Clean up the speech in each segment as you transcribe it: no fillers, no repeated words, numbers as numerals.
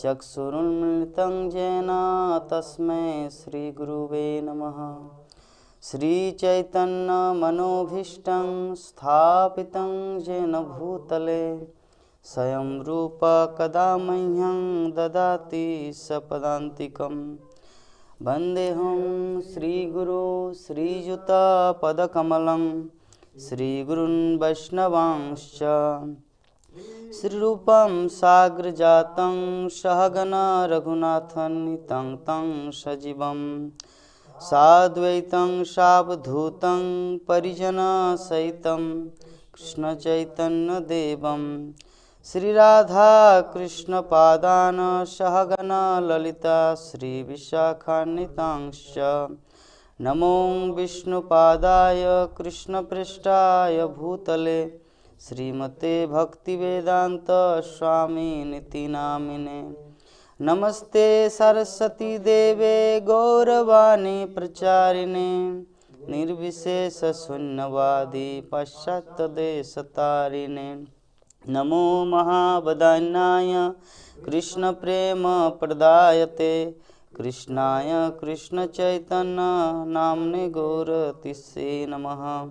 चक्षुरुन्मिलितं येन तस्मै श्रीगुरुवे नमः। श्रीचैतन्यमनोभीष्टं स्थापितं येन भूतले स्वयं रूप कदा मह्यं ददाति सपदान्तिकम्। वन्देऽहं श्रीगुरो श्रीयुतपदकमलं श्रीगुरून् वैष्णवांश्च श्रीरूपं साग्रजातं सहगण रघुनाथान्वितं तं सजीवं साद्वैतं सावधूतं परिजनसहितं कृष्णचैतन्यदेवं श्रीराधा कृष्णपादान् सहगण ललिता श्रीविशाखान्वितांश्च नमो विष्णुपादाय कृष्णपृष्ठाय भूतले श्रीमते भक्तिवेदांत स्वामिनिति नामिने। नमस्ते सरस्वती देवे गौरवाणी प्रचारिणे निर्विशेष शून्यवादी पाश्चात्यदेशतारिणे। नमो महावदान्याय कृष्ण प्रेम प्रदायते कृष्णाय कृष्ण चैतन्य नाम्ने गौरतिस्से नमः।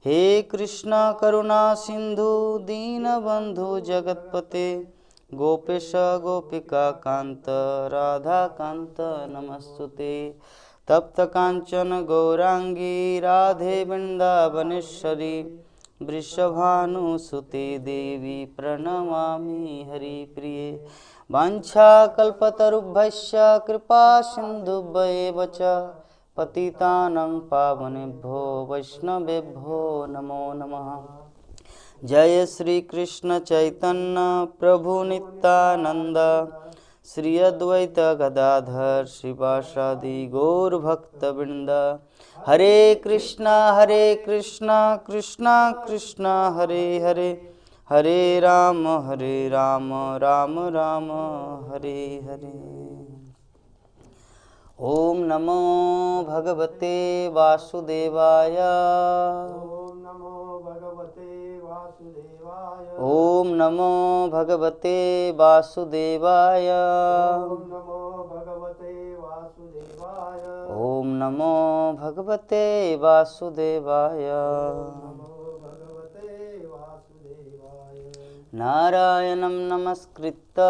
हे कृष्ण करुणा सिंधु दीनबंधु जगतपते गोपेश गोपिका कांत राधा कांत नमस्तुते। तप्त कांचन गौरांगी राधे वृंदावनेश्वरी वृषभानुसुते देवी प्रणमामि हरिप्रिये। वाञ्छाकल्पतरुभ्यश्च कृपा सिन्धुभ्येव च पतितानां पावनेभ्यो वैष्णवेभ्यो नमो नमः। जय श्री कृष्ण चैतन्य प्रभु नित्यानंद श्री अद्वैत गदाधर श्रीवासादि गौर भक्तवृंद। हरे कृष्णा कृष्णा कृष्णा हरे हरे हरे राम राम राम हरे हरे। ओम नमो भगवते वासुदेवाय। ओम नमो भगवते वासुदेवाय। ओम नमो भगवते वासुदेवाय। ओम नमो भगवते वासुदेवाय। ओम नमो भगवते वासुदेवाय। नारायणं नमस्कृत्य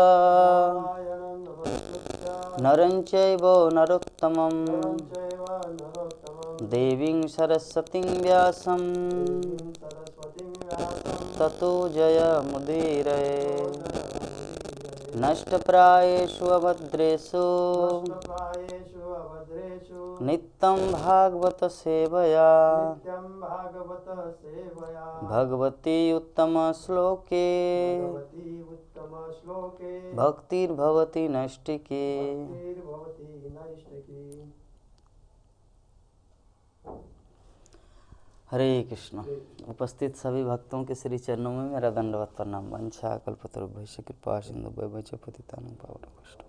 नरं चैव नरोत्तमं देवीं सरस्वतीं व्यासं ततो जयमुदीरये। नष्टप्रायेषु अभद्रेषु नित्यं भागवत सेवया भगवती उत्तम श्लोके भक्तिर्भवति नैष्ठिकी। हरे कृष्ण। उपस्थित सभी भक्तों के श्री चरणों में मेरा दंडवत प्रणाम। वंशा कल्पतरुभ्यश्च कृपा सिन्धुभ्यश्च पतितानां पावनेभ्यो।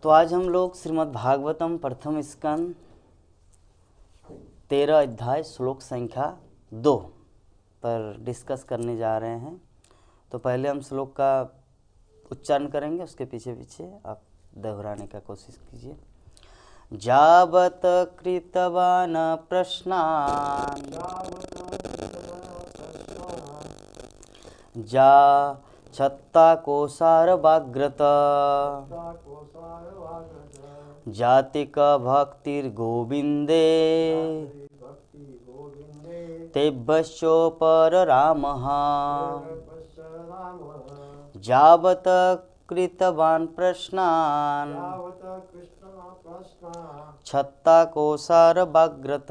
तो आज हम लोग श्रीमद् भागवतम प्रथम स्कंद 13 अध्याय श्लोक संख्या 2 पर डिस्कस करने जा रहे हैं। तो पहले हम श्लोक का उच्चारण करेंगे, उसके पीछे पीछे आप दोहराने का कोशिश कीजिए। जावत कृतवान प्रश्नान् जा छत्ता कोसार वाग्रत जातिक भक्तिर्गोविंदे तेभ्यश्चोपर रामः। जावत कृतवान् प्रश्नान् छत्ता कोसार वाग्रत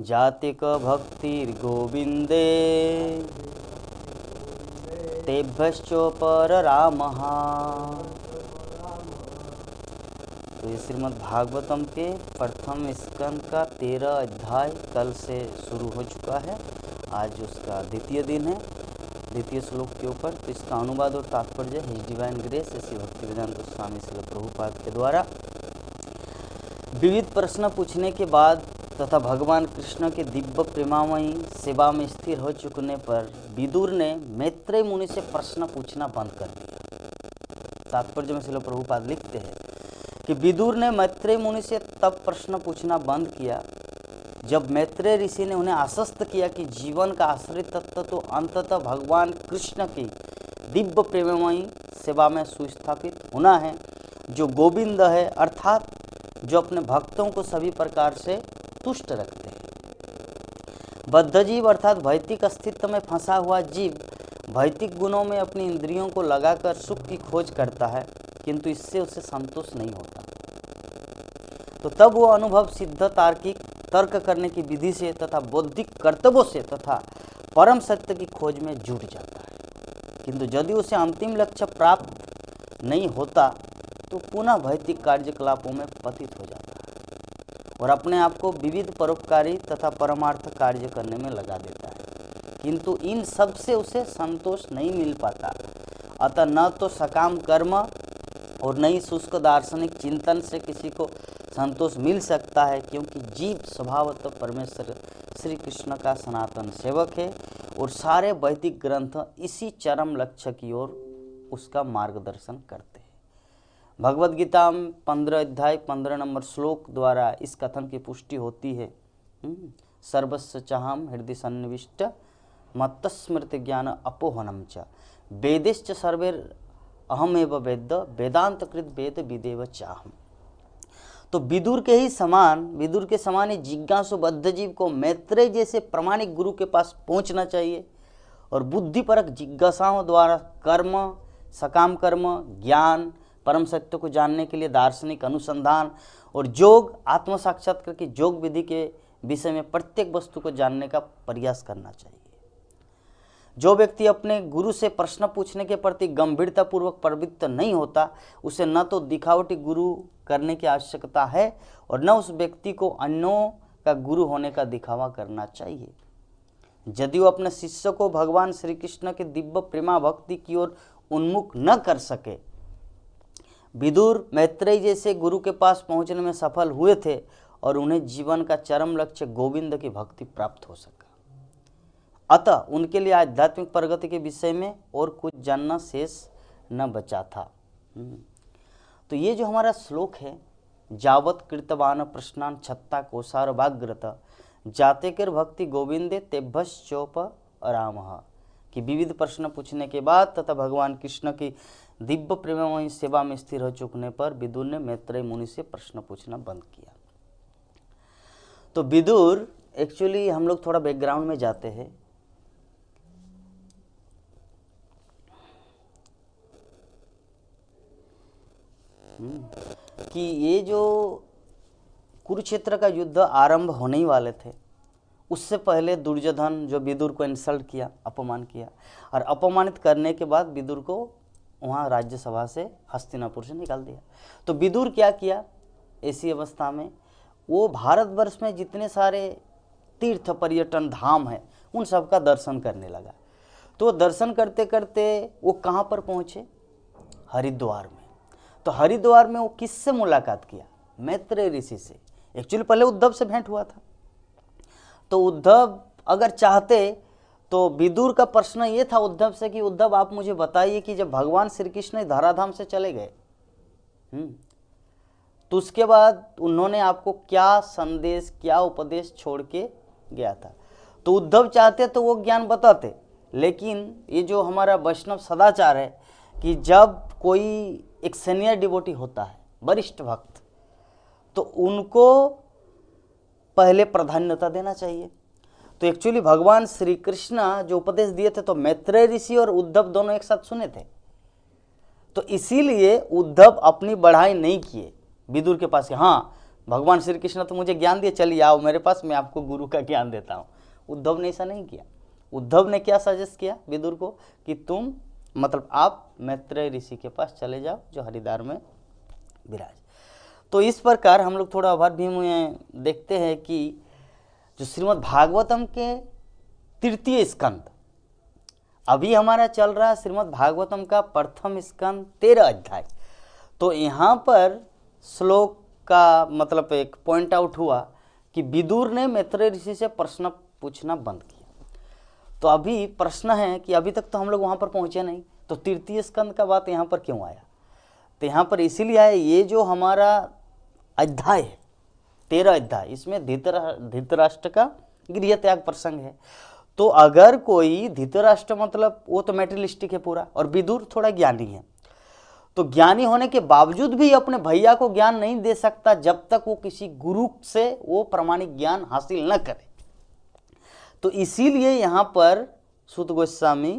जातिक भक्तिर्गोविंदे तेभ्यश्चोपर रामः। तो ये श्रीमद् भागवतम के प्रथम स्कंद का 13 अध्याय कल से शुरू हो चुका है। आज उसका द्वितीय दिन है, द्वितीय श्लोक के ऊपर। तो इसका अनुवाद और तात्पर्य his divine grace Shri Bhaktivedanta Swami Srila Prabhupada के द्वारा विविध प्रश्न पूछने के बाद तथा भगवान कृष्ण के दिव्य प्रेमामयी सेवा में स्थिर हो चुकने पर विदुर ने मैत्रेय मुनि से प्रश्न पूछना बंद कर दिया। तात्पर्य में श्रील प्रभुपाद लिखते हैं कि विदुर ने मैत्रेय मुनि से तब प्रश्न पूछना बंद किया जब मैत्रेय ऋषि ने उन्हें आश्वस्त किया कि जीवन का आश्रित तत्व तो अंततः भगवान कृष्ण की दिव्य प्रेममयी सेवा में सुस्थापित होना है, जो गोविंद है, अर्थात जो अपने भक्तों को सभी प्रकार से तुष्ट रखते हैं। बद्ध जीव अर्थात भौतिक अस्तित्व में फंसा हुआ जीव भौतिक गुणों में अपनी इंद्रियों को लगाकर सुख की खोज करता है, किंतु इससे उसे संतोष नहीं होता। तो तब वो अनुभव सिद्ध तार्किक तर्क करने की विधि से तथा बौद्धिक कर्तव्यों से तथा परम सत्य की खोज में जुट जाता है, किंतु यदि उसे अंतिम लक्ष्य प्राप्त नहीं होता तो पुनः भौतिक कार्यकलापों में पतित हो जाता है और अपने आप को विविध परोपकारी तथा परमार्थ कार्य करने में लगा देता है, किंतु इन सब से उसे संतोष नहीं मिल पाता। अतः न तो सकाम कर्म और न ही शुष्क दार्शनिक चिंतन से किसी को संतोष मिल सकता है, क्योंकि जीव स्वभावतः परमेश्वर श्री कृष्ण का सनातन सेवक है और सारे वैदिक ग्रंथ इसी चरम लक्ष्य की ओर उसका मार्गदर्शन करते हैं। भगवद गीता में 15 अध्याय 15 नंबर श्लोक द्वारा इस कथन की पुष्टि होती है। सर्वस्व चाहम हृदय सन्निविष्ट मत्तस्मृति ज्ञान अपोहनम च वेदेश्च सर्वे अहमेव वेद वेदांत कृत वेद विदेव चाहम। तो विदुर के समान ही जिज्ञासु बद्ध जीव को मैत्रेय जैसे प्रामाणिक गुरु के पास पहुंचना चाहिए और बुद्धिपरक जिज्ञासाओं द्वारा कर्म, सकाम कर्म, ज्ञान, परम सत्य को जानने के लिए दार्शनिक अनुसंधान और योग, आत्म साक्षात्कार की योग विधि के विषय में प्रत्येक वस्तु को जानने का प्रयास करना चाहिए। जो व्यक्ति अपने गुरु से प्रश्न पूछने के प्रति गंभीरतापूर्वक प्रवृत्त नहीं होता, उसे न तो दिखावटी गुरु करने की आवश्यकता है और न उस व्यक्ति को अन्यों का गुरु होने का दिखावा करना चाहिए। यदि वो अपने शिष्य को भगवान श्री कृष्ण के दिव्य प्रेमा भक्ति की ओर उन्मुख न कर सके, विदुर मैत्रेय जैसे गुरु के पास पहुंचने में सफल हुए थे और उन्हें जीवन का चरम लक्ष्य गोविंद की भक्ति प्राप्त हो सका। अतः उनके लिए आध्यात्मिक प्रगति के विषय में और कुछ जानना शेष न बचा था। तो ये जो हमारा श्लोक है, जावत कृतवान प्रश्नान छत्ता कोसार वाग्रत जाते कर भक्ति गोविंदे तेभ्यश्चोप रामः, कि विविध प्रश्न पूछने के बाद तथा भगवान कृष्ण की दिव्य प्रेममयी सेवा में स्थिर हो चुकने पर विदुर ने मैत्रेय मुनि से प्रश्न पूछना बंद किया। तो विदुर, एक्चुअली हम लोग थोड़ा बैकग्राउंड में जाते हैं। कि ये जो कुरुक्षेत्र का युद्ध आरंभ होने ही वाले थे, उससे पहले दुर्योधन जो विदुर को इंसल्ट किया, अपमान किया, और अपमानित करने के बाद विदुर को वहाँ राज्यसभा से हस्तिनापुर से निकाल दिया। तो विदुर क्या किया, ऐसी अवस्था में वो भारतवर्ष में जितने सारे तीर्थ पर्यटन धाम हैं उन सब का दर्शन करने लगा। तो दर्शन करते करते वो कहाँ पर पहुँचे, हरिद्वार में। तो हरिद्वार में वो किससे मुलाकात किया, मैत्रेय ऋषि से। एक्चुअली पहले उद्धव से भेंट हुआ था। तो उद्धव अगर चाहते तो विदुर का प्रश्न ये था उद्धव से कि उद्धव आप मुझे बताइए कि जब भगवान श्री कृष्ण धराधाम से चले गए तो उसके बाद उन्होंने आपको क्या संदेश, क्या उपदेश छोड़ के गया था। तो उद्धव चाहते तो वो ज्ञान बताते, लेकिन ये जो हमारा वैष्णव सदाचार है कि जब कोई एक सीनियर डिवोटी होता है, वरिष्ठ भक्त, तो उनको पहले प्राधान्यता देना चाहिए। तो एक्चुअली भगवान श्री कृष्ण जो उपदेश दिए थे तो मैत्रेय ऋषि और उद्धव दोनों एक साथ सुने थे। तो इसीलिए उद्धव अपनी बढ़ाई नहीं किए विदुर के पास कि हाँ भगवान श्री कृष्ण तो मुझे ज्ञान दिए, चलिए आओ मेरे पास, मैं आपको गुरु का ज्ञान देता हूँ। उद्धव ने ऐसा नहीं किया। उद्धव ने क्या सजेस्ट किया विदुर को कि तुम आप मैत्रेय ऋषि के पास चले जाओ जो हरिद्वार में विराज। तो इस प्रकार हम लोग थोड़ा अभार में देखते हैं कि जो श्रीमद् भागवतम के तृतीय स्कंद, अभी हमारा चल रहा है श्रीमद् भागवतम का प्रथम स्कंद 13 अध्याय। तो यहाँ पर श्लोक का एक पॉइंट आउट हुआ कि विदुर ने मैत्रेय ऋषि से प्रश्न पूछना बंद किया। तो अभी प्रश्न है कि अभी तक तो हम लोग वहाँ पर पहुँचे नहीं, तो तृतीय स्कंद का बात यहाँ पर क्यों आया? तो यहाँ पर इसीलिए आया, ये जो हमारा अध्याय है 13 अध्याय, इसमें धृतराष्ट्र का गृह त्याग प्रसंग है। तो अगर कोई धृतराष्ट्र मतलब वो तो मेटेरियलिस्टिक है पूरा, और विदुर थोड़ा ज्ञानी है, तो ज्ञानी होने के बावजूद भी अपने भैया को ज्ञान नहीं दे सकता जब तक वो किसी गुरु से वो प्रामाणिक ज्ञान हासिल न करे। तो इसीलिए यहाँ पर सूत गोस्वामी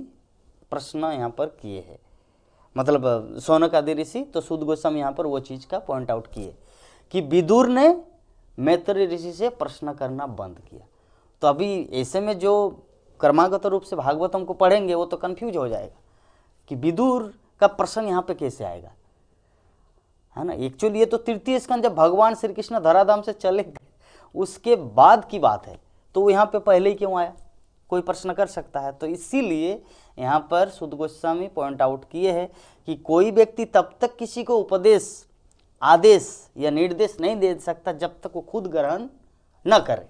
प्रश्न यहाँ पर किए हैं, मतलब शौनक आदि ऋषि, तो सूत गोस्वामी यहाँ पर वो चीज़ का पॉइंट आउट किए कि विदुर ने मैत्रेय ऋषि से प्रश्न करना बंद किया। तो अभी ऐसे में जो क्रमागत रूप से भागवतम को पढ़ेंगे वो तो कंफ्यूज हो जाएगा कि विदुर का प्रसंग यहाँ पे कैसे आएगा, है ना। एक्चुअली ये तो तृतीय स्कंद जब भगवान श्री कृष्ण धराधाम से चले गए उसके बाद की बात है, तो वो यहाँ पे पहले ही क्यों आया, कोई प्रश्न कर सकता है। तो इसीलिए यहाँ पर सूत गोस्वामी पॉइंट आउट किए हैं कि कोई व्यक्ति तब तक किसी को उपदेश, आदेश या निर्देश नहीं दे सकता जब तक वो खुद ग्रहण न करे।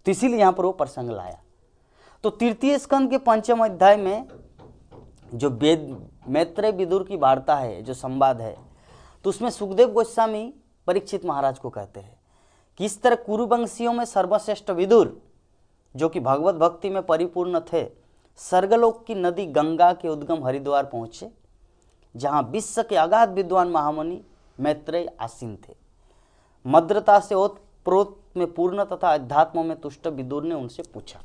तो इसीलिए यहाँ पर वो प्रसंग लाया। तो तृतीय स्कंद के 5वें अध्याय में जो मैत्रेय विदुर की वार्ता है, जो संवाद है, तो उसमें सुखदेव गोस्वामी परीक्षित महाराज को कहते हैं कि इस तरह कुरुवंशियों में सर्वश्रेष्ठ विदुर, जो कि भगवत भक्ति में परिपूर्ण थे, स्वर्गलोक की नदी गंगा के उद्गम हरिद्वार पहुँचे, जहाँ विश्व के अगाध विद्वान महामुनि मैत्रेय आसीन थे। मद्रता से ओतप्रोत में पूर्ण तथा अध्यात्म में तुष्ट विदुर ने उनसे पूछा,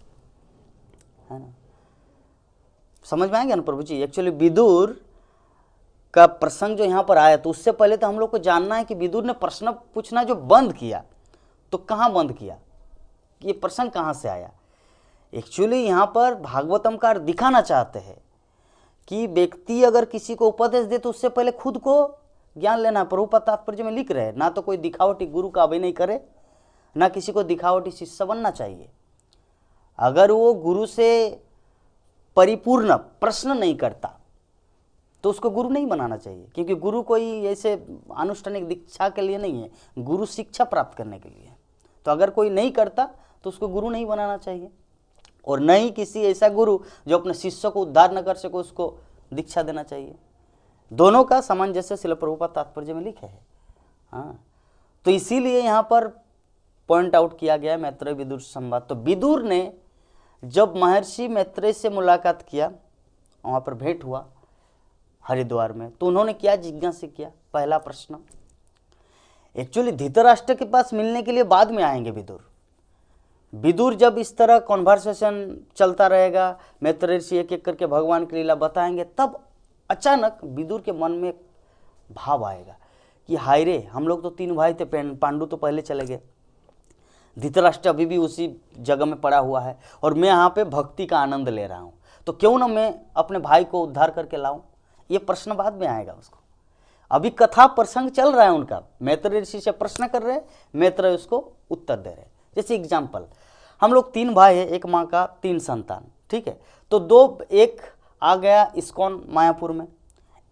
है ना। समझ में आएंगे ना प्रभु जी। एक्चुअली विदुर का प्रसंग जो यहाँ पर आया, तो उससे पहले तो हम लोग को जानना है कि विदुर ने प्रश्न पूछना जो बंद किया, तो कहाँ बंद किया, ये प्रसंग कहाँ से आया। एक्चुअली यहाँ पर भागवतमकार दिखाना चाहते हैं कि व्यक्ति अगर किसी को उपदेश दे तो उससे पहले खुद को ज्ञान लेना। प्रभुपाद तात्पर्य में लिख रहे हैं, ना तो कोई दिखावटी गुरु का अभिनय करे, ना किसी को दिखावटी शिष्य बनना चाहिए। अगर वो गुरु से परिपूर्ण प्रश्न नहीं करता तो उसको गुरु नहीं बनाना चाहिए, क्योंकि गुरु कोई ऐसे अनुष्ठानिक दीक्षा के लिए नहीं है, गुरु शिक्षा प्राप्त करने के लिए। तो अगर कोई नहीं करता तो उसको गुरु नहीं बनाना चाहिए, और न ही किसी ऐसा गुरु जो अपने शिष्य को उद्धार न कर सके उसको दीक्षा देना चाहिए। दोनों का सामंजस्य शिल प्रभुपाद तात्पर्य में लिखे है। हाँ, तो इसीलिए यहाँ पर पॉइंट आउट किया गया है मैत्रेय विदुर संवाद। तो विदुर ने जब महर्षि मैत्रेय से मुलाकात किया, वहाँ पर भेंट हुआ हरिद्वार में, तो उन्होंने क्या जिज्ञासा किया। पहला प्रश्न, एक्चुअली धृतराष्ट्र के पास मिलने के लिए बाद में आएंगे विदुर जब इस तरह कॉन्वर्सेशन चलता रहेगा, मैत्रेय ऋषि एक एक करके भगवान की लीला बताएंगे, तब अचानक विदुर के मन में एक भाव आएगा कि हाय रे, हम लोग तो 3 भाई थे, पांडु तो पहले चले गए, धृतराष्ट्र अभी भी उसी जगह में पड़ा हुआ है, और मैं यहाँ पे भक्ति का आनंद ले रहा हूँ, तो क्यों ना मैं अपने भाई को उद्धार करके लाऊं। ये प्रश्न बाद में आएगा उसको। अभी कथा प्रसंग चल रहा है उनका, मैत्रेय ऋषि से प्रश्न कर रहे हैं, मैत्रेय उसको उत्तर दे रहे हैं। जैसे एग्जाम्पल, हम लोग 3 भाई हैं, एक माँ का 3 संतान, ठीक है। तो एक आ गया इस्कॉन मायापुर में,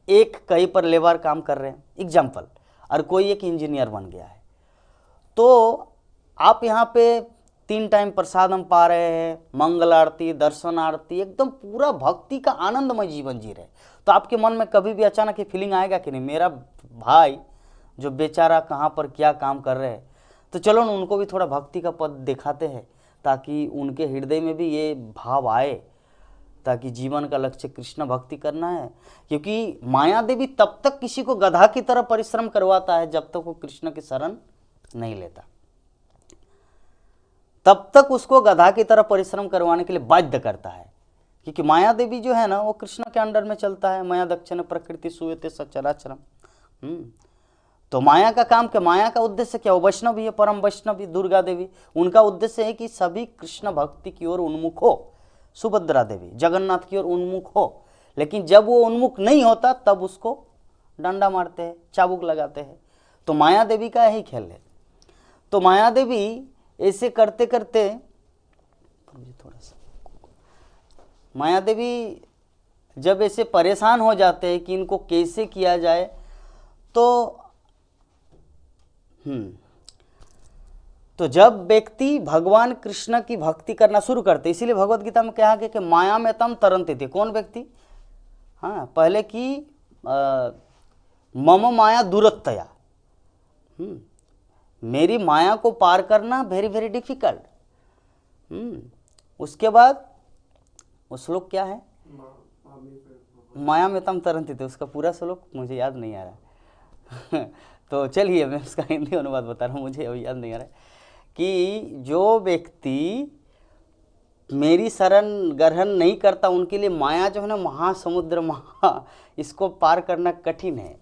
एक कहीं पर लेबर काम कर रहे हैं एग्जाम्पल, और कोई एक इंजीनियर बन गया है। तो आप यहाँ पे 3 टाइम प्रसाद हम पा रहे हैं, मंगल आरती, दर्शन आरती, एकदम पूरा भक्ति का आनंदमय जीवन जी रहे। तो आपके मन में कभी भी अचानक ये फीलिंग आएगा कि नहीं, मेरा भाई जो बेचारा कहाँ पर क्या काम कर रहे हैं, तो चलो ना उनको भी थोड़ा भक्ति का पद दिखाते हैं, ताकि उनके हृदय में भी ये भाव आए, ताकि जीवन का लक्ष्य कृष्ण भक्ति करना है। क्योंकि माया देवी तब तक किसी को गधा की तरह परिश्रम करवाता है जब तक वो कृष्ण की शरण नहीं लेता, तब तक उसको गधा की तरह परिश्रम करवाने के लिए बाध्य करता है। क्योंकि माया देवी जो है ना, वो कृष्ण के अंडर में चलता है। माया दक्षिण प्रकृति सुयते सचराचरम। तो माया का काम क्या, माया का उद्देश्य क्या, वो वैष्णवी है, परम वैष्णवी दुर्गा देवी। उनका उद्देश्य है कि सभी कृष्ण भक्ति की ओर उन्मुख हो। सुभद्रा देवी जगन्नाथ की ओर उन्मुख हो, लेकिन जब वो उन्मुख नहीं होता तब उसको डंडा मारते हैं, चाबुक लगाते हैं। तो माया देवी का यही खेल है। तो माया देवी ऐसे करते करते थोड़ा सा माया देवी जब ऐसे परेशान हो जाते हैं कि इनको कैसे किया जाए, तो तो जब व्यक्ति भगवान कृष्ण की भक्ति करना शुरू करते, इसीलिए भगवत गीता में कहा गया कि माया में तम तरंते थे। कौन व्यक्ति? हाँ, पहले की मम माया दूरत्तया, मेरी माया को पार करना वेरी वेरी डिफिकल्ट। उसके बाद वो श्लोक क्या है? माया में तम तरंते थे, उसका पूरा श्लोक मुझे याद नहीं आ रहा तो चलिए मैं उसका हिंदी अनुवाद बता रहा हूँ, मुझे अभी याद नहीं आ रहा है कि जो व्यक्ति मेरी शरण ग्रहण नहीं करता उनके लिए माया जो है ना महासमुद्र इसको पार करना कठिन है।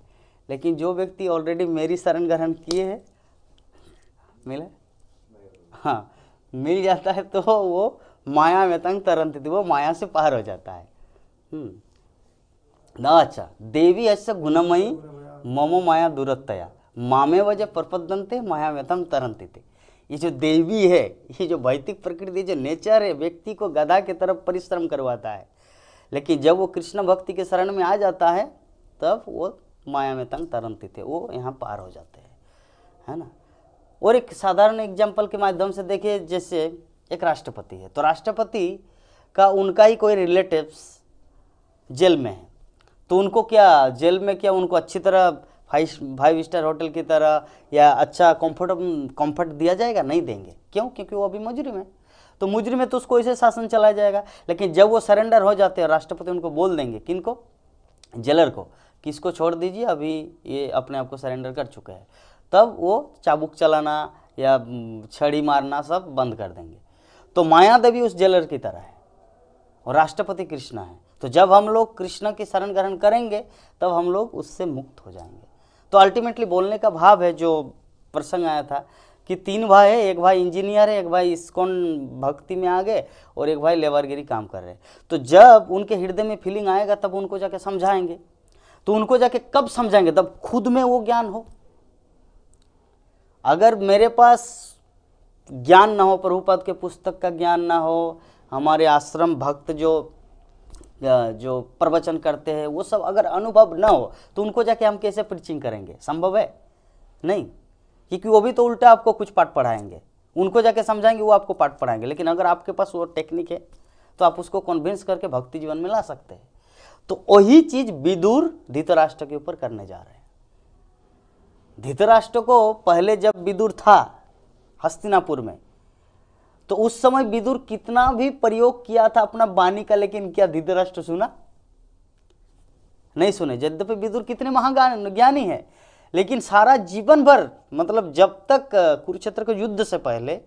लेकिन जो व्यक्ति ऑलरेडी मेरी शरण ग्रहण किए है, मिले, हाँ, मिल जाता है तो वो माया में तंग तरंत थी, वो माया से पार हो जाता है। ना अच्छा, देवी ऐसा गुणमयी ममो माया दूरत्तया मामे वजह प्रपद्यन्ते माया में तम तरंती थे। ये जो देवी है, ये जो भौतिक प्रकृति, जो नेचर है, व्यक्ति को गधा की तरफ परिश्रम करवाता है। लेकिन जब वो कृष्ण भक्ति के शरण में आ जाता है तब वो माया में तंग तरंती थे, वो यहाँ पार हो जाते हैं, है ना। और एक साधारण एग्जाम्पल के माध्यम से देखिए, जैसे एक राष्ट्रपति है, तो राष्ट्रपति का उनका ही कोई रिलेटिव्स जेल में है, तो उनको क्या जेल में क्या उनको अच्छी तरह 5 स्टार होटल की तरह या अच्छा कंफर्ट दिया जाएगा? नहीं देंगे। क्यों? क्योंकि वो अभी मुजरिम है। तो मुजरिम है तो उसको ऐसे शासन चलाया जाएगा। लेकिन जब वो सरेंडर हो जाते हैं, राष्ट्रपति उनको बोल देंगे, किनको? जेलर को, कि इसको छोड़ दीजिए, अभी ये अपने आप को सरेंडर कर चुके हैं, तब वो चाबुक चलाना या छड़ी मारना सब बंद कर देंगे। तो माया देवी उस जेलर की तरह है और राष्ट्रपति कृष्ण है। तो जब हम लोग कृष्ण की शरण ग्रहण करेंगे तब हम लोग उससे मुक्त हो जाएंगे। तो अल्टीमेटली बोलने का भाव है, जो प्रसंग आया था कि 3 भाई है, एक भाई इंजीनियर है, एक भाई इस्कॉन भक्ति में आ गए और एक भाई लेबरगिरी काम कर रहे हैं। तो जब उनके हृदय में फीलिंग आएगा तब उनको जाके समझाएंगे। तो उनको जाके कब समझाएंगे? तब खुद में वो ज्ञान हो। अगर मेरे पास ज्ञान ना हो, प्रभुपाद के पुस्तक का ज्ञान ना हो, हमारे आश्रम भक्त जो प्रवचन करते हैं वो सब अगर अनुभव ना हो, तो उनको जाके हम कैसे प्रीचिंग करेंगे? संभव है नहीं, क्योंकि वो भी तो उल्टा आपको कुछ पाठ पढ़ाएंगे। उनको जाके समझाएंगे, वो आपको पाठ पढ़ाएंगे। लेकिन अगर आपके पास वो टेक्निक है तो आप उसको कन्विंस करके भक्ति जीवन में ला सकते हैं। तो वही चीज विदुर धृतराष्ट्र के ऊपर करने जा रहे हैं। धृतराष्ट्र को पहले जब विदुर था हस्तिनापुर में, तो उस समय विदुर कितना भी प्रयोग किया था अपना वाणी का, लेकिन क्या धृतराष्ट्र सुना? नहीं सुने। यद्यपि विदुर कितने महाज्ञानी है, लेकिन सारा जीवन भर, मतलब जब तक कुरुक्षेत्र के युद्ध से पहले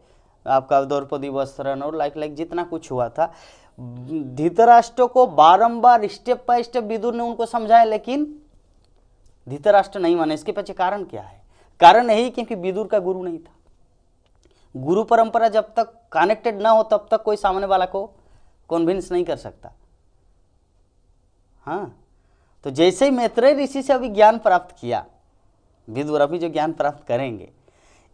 आपका द्रौपदी वस्त्रहरण और लाइक जितना कुछ हुआ था, धृतराष्ट्र को बारंबार स्टेप बाय स्टेप विदुर ने उनको समझाया, लेकिन धृतराष्ट्र नहीं माने। इसके पीछे कारण क्या है? कारण यही क्योंकि विदुर का गुरु नहीं था। गुरु परंपरा जब तक कनेक्टेड ना हो तब तक कोई सामने वाला को कन्विंस नहीं कर सकता। हाँ, तो जैसे ही मैत्रेय ऋषि से अभी ज्ञान प्राप्त किया विदुर, अभी जो ज्ञान प्राप्त करेंगे,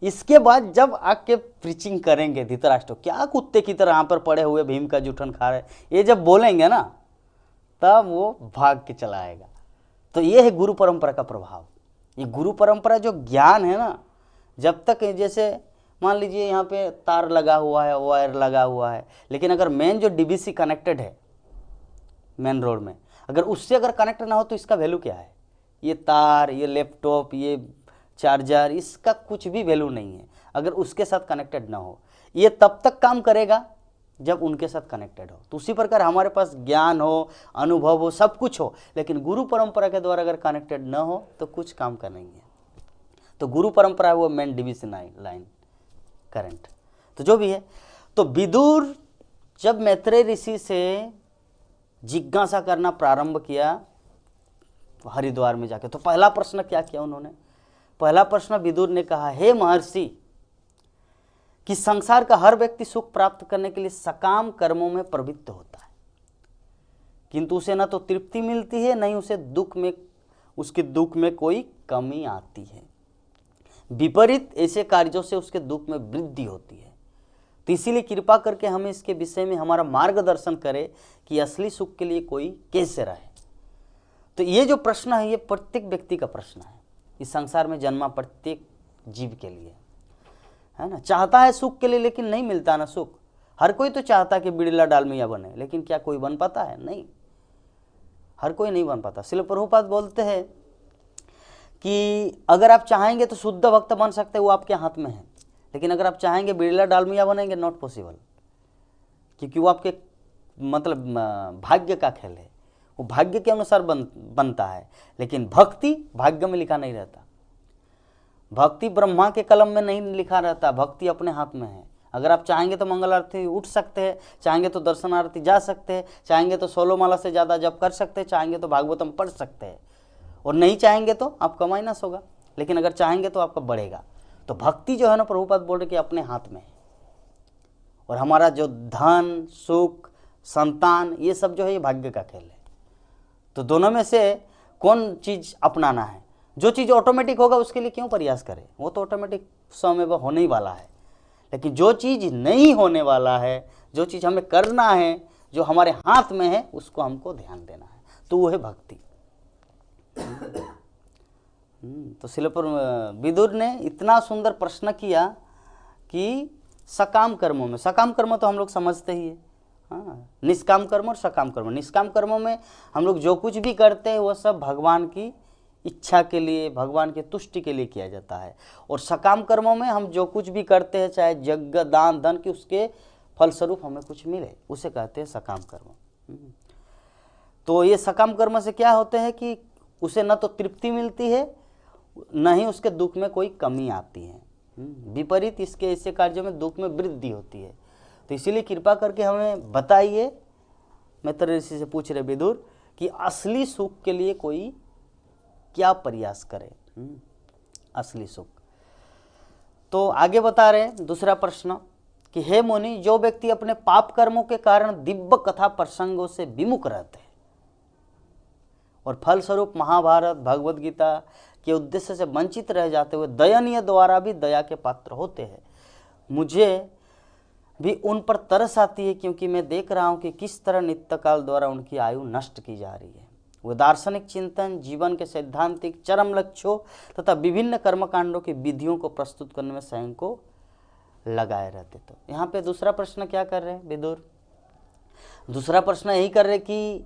इसके बाद जब आके प्रीचिंग करेंगे धृतराष्ट्र, क्या कुत्ते की तरह यहाँ पर पड़े हुए भीम का जूठन खा रहे, ये जब बोलेंगे ना तब वो भाग के चला आएगा। तो ये है गुरु परंपरा का प्रभाव। ये गुरु परंपरा जो ज्ञान है ना, जब तक, जैसे मान लीजिए यहाँ पे तार लगा हुआ है, वायर लगा हुआ है, लेकिन अगर मेन जो डीवीसी कनेक्टेड है मेन रोड में, अगर उससे अगर कनेक्ट ना हो तो इसका वैल्यू क्या है? ये तार, ये लैपटॉप, ये चार्जर, इसका कुछ भी वैल्यू नहीं है अगर उसके साथ कनेक्टेड ना हो। ये तब तक काम करेगा जब उनके साथ कनेक्टेड हो। तो उसी प्रकार हमारे पास ज्ञान हो, अनुभव हो, सब कुछ हो, लेकिन गुरु परंपरा के द्वारा अगर कनेक्टेड ना हो तो कुछ काम का नहीं है। तो गुरु परंपरा है वो मेन डीवीसी लाइन करंट। तो जो भी है, तो विदुर जब मैत्रेय ऋषि से जिज्ञासा करना प्रारंभ किया हरिद्वार में जाके, तो पहला प्रश्न क्या किया उन्होंने? पहला प्रश्न विदुर ने कहा, हे महर्षि, कि संसार का हर व्यक्ति सुख प्राप्त करने के लिए सकाम कर्मों में प्रवृत्त होता है, किंतु उसे न तो तृप्ति मिलती है, नहीं उसे उसके दुख में कोई कमी आती है। विपरीत ऐसे कार्यों से उसके दुख में वृद्धि होती है। तो इसीलिए कृपा करके हमें इसके विषय में हमारा मार्गदर्शन करे कि असली सुख के लिए कोई कैसे रहे। तो ये जो प्रश्न है ये प्रत्येक व्यक्ति का प्रश्न है, इस संसार में जन्मा प्रत्येक जीव के लिए, है ना। चाहता है सुख के लिए लेकिन नहीं मिलता ना सुख। हर कोई तो चाहता है कि बिड़ला डालमिया बने, लेकिन क्या कोई बन पाता है? नहीं, हर कोई नहीं बन पाता। श्रील प्रभुपाद बोलते हैं कि अगर आप चाहेंगे तो शुद्ध भक्त बन सकते हैं, वो आपके हाथ में है। लेकिन अगर आप चाहेंगे बिड़ला डालमिया बनेंगे, नॉट पॉसिबल, क्योंकि वो आपके मतलब भाग्य का खेल है। वो भाग्य के अनुसार बनता है, लेकिन भक्ति भाग्य में लिखा नहीं रहता। भक्ति ब्रह्मा के कलम में नहीं लिखा रहता, भक्ति अपने हाथ में है। अगर आप चाहेंगे तो मंगल आरती उठ सकते हैं, चाहेंगे तो दर्शन आरती जा सकते हैं, चाहेंगे तो 16 माला से ज़्यादा जप कर सकते हैं, चाहेंगे तो भागवतम पढ़ सकते हैं, और नहीं चाहेंगे तो आपका माइनस होगा। लेकिन अगर चाहेंगे तो आपका बढ़ेगा। तो भक्ति जो है ना, प्रभुपाद बोल रहे कि अपने हाथ में है। और हमारा जो धन सुख संतान ये सब जो है ये भाग्य का खेल है। तो दोनों में से कौन चीज़ अपनाना है? जो चीज़ ऑटोमेटिक होगा उसके लिए क्यों प्रयास करें, वो तो ऑटोमेटिक समय वह होने ही वाला है। लेकिन जो चीज़ नहीं होने वाला है, जो चीज़ हमें करना है, जो हमारे हाथ में है, उसको हमको ध्यान देना है, तो वो है भक्ति। तो शिलपुर विदुर ने इतना सुंदर प्रश्न किया कि सकाम कर्मों में, सकाम कर्म तो हम लोग समझते ही है, हाँ, निष्काम कर्म और सकाम कर्म। निष्काम कर्मों में हम लोग जो कुछ भी करते हैं वो सब भगवान की इच्छा के लिए, भगवान के तुष्टि के लिए किया जाता है। और सकाम कर्मों में हम जो कुछ भी करते हैं, चाहे यज्ञ दान धन, कि उसके फलस्वरूप हमें कुछ मिले, उसे कहते हैं सकाम कर्म। तो ये सकाम कर्म से क्या होते हैं कि उसे न तो तृप्ति मिलती है, न ही उसके दुख में कोई कमी आती है। विपरीत इसके ऐसे कार्यों में दुख में वृद्धि होती है। तो इसीलिए कृपा करके हमें बताइए, मैत्र ऋषि से पूछ रहे विदुर, कि असली सुख के लिए कोई क्या प्रयास करे, असली सुख। तो आगे बता रहे दूसरा प्रश्न कि हे मुनि, जो व्यक्ति अपने पाप कर्मों के कारण दिव्य कथा प्रसंगों से विमुख रहते हैं और फलस्वरूप महाभारत भगवद गीता के उद्देश्य से वंचित रह जाते हुए दयनीय द्वारा भी दया के पात्र होते हैं, मुझे भी उन पर तरस आती है, क्योंकि मैं देख रहा हूं कि किस तरह नित्य काल द्वारा उनकी आयु नष्ट की जा रही है। वे दार्शनिक चिंतन, जीवन के सैद्धांतिक चरम लक्ष्यों तथा विभिन्न कर्मकांडों की विधियों को प्रस्तुत करने में स्वयं को लगाए रहते। तो यहाँ पे दूसरा प्रश्न क्या कर रहे हैं विदुर? दूसरा प्रश्न यही कर रहे कि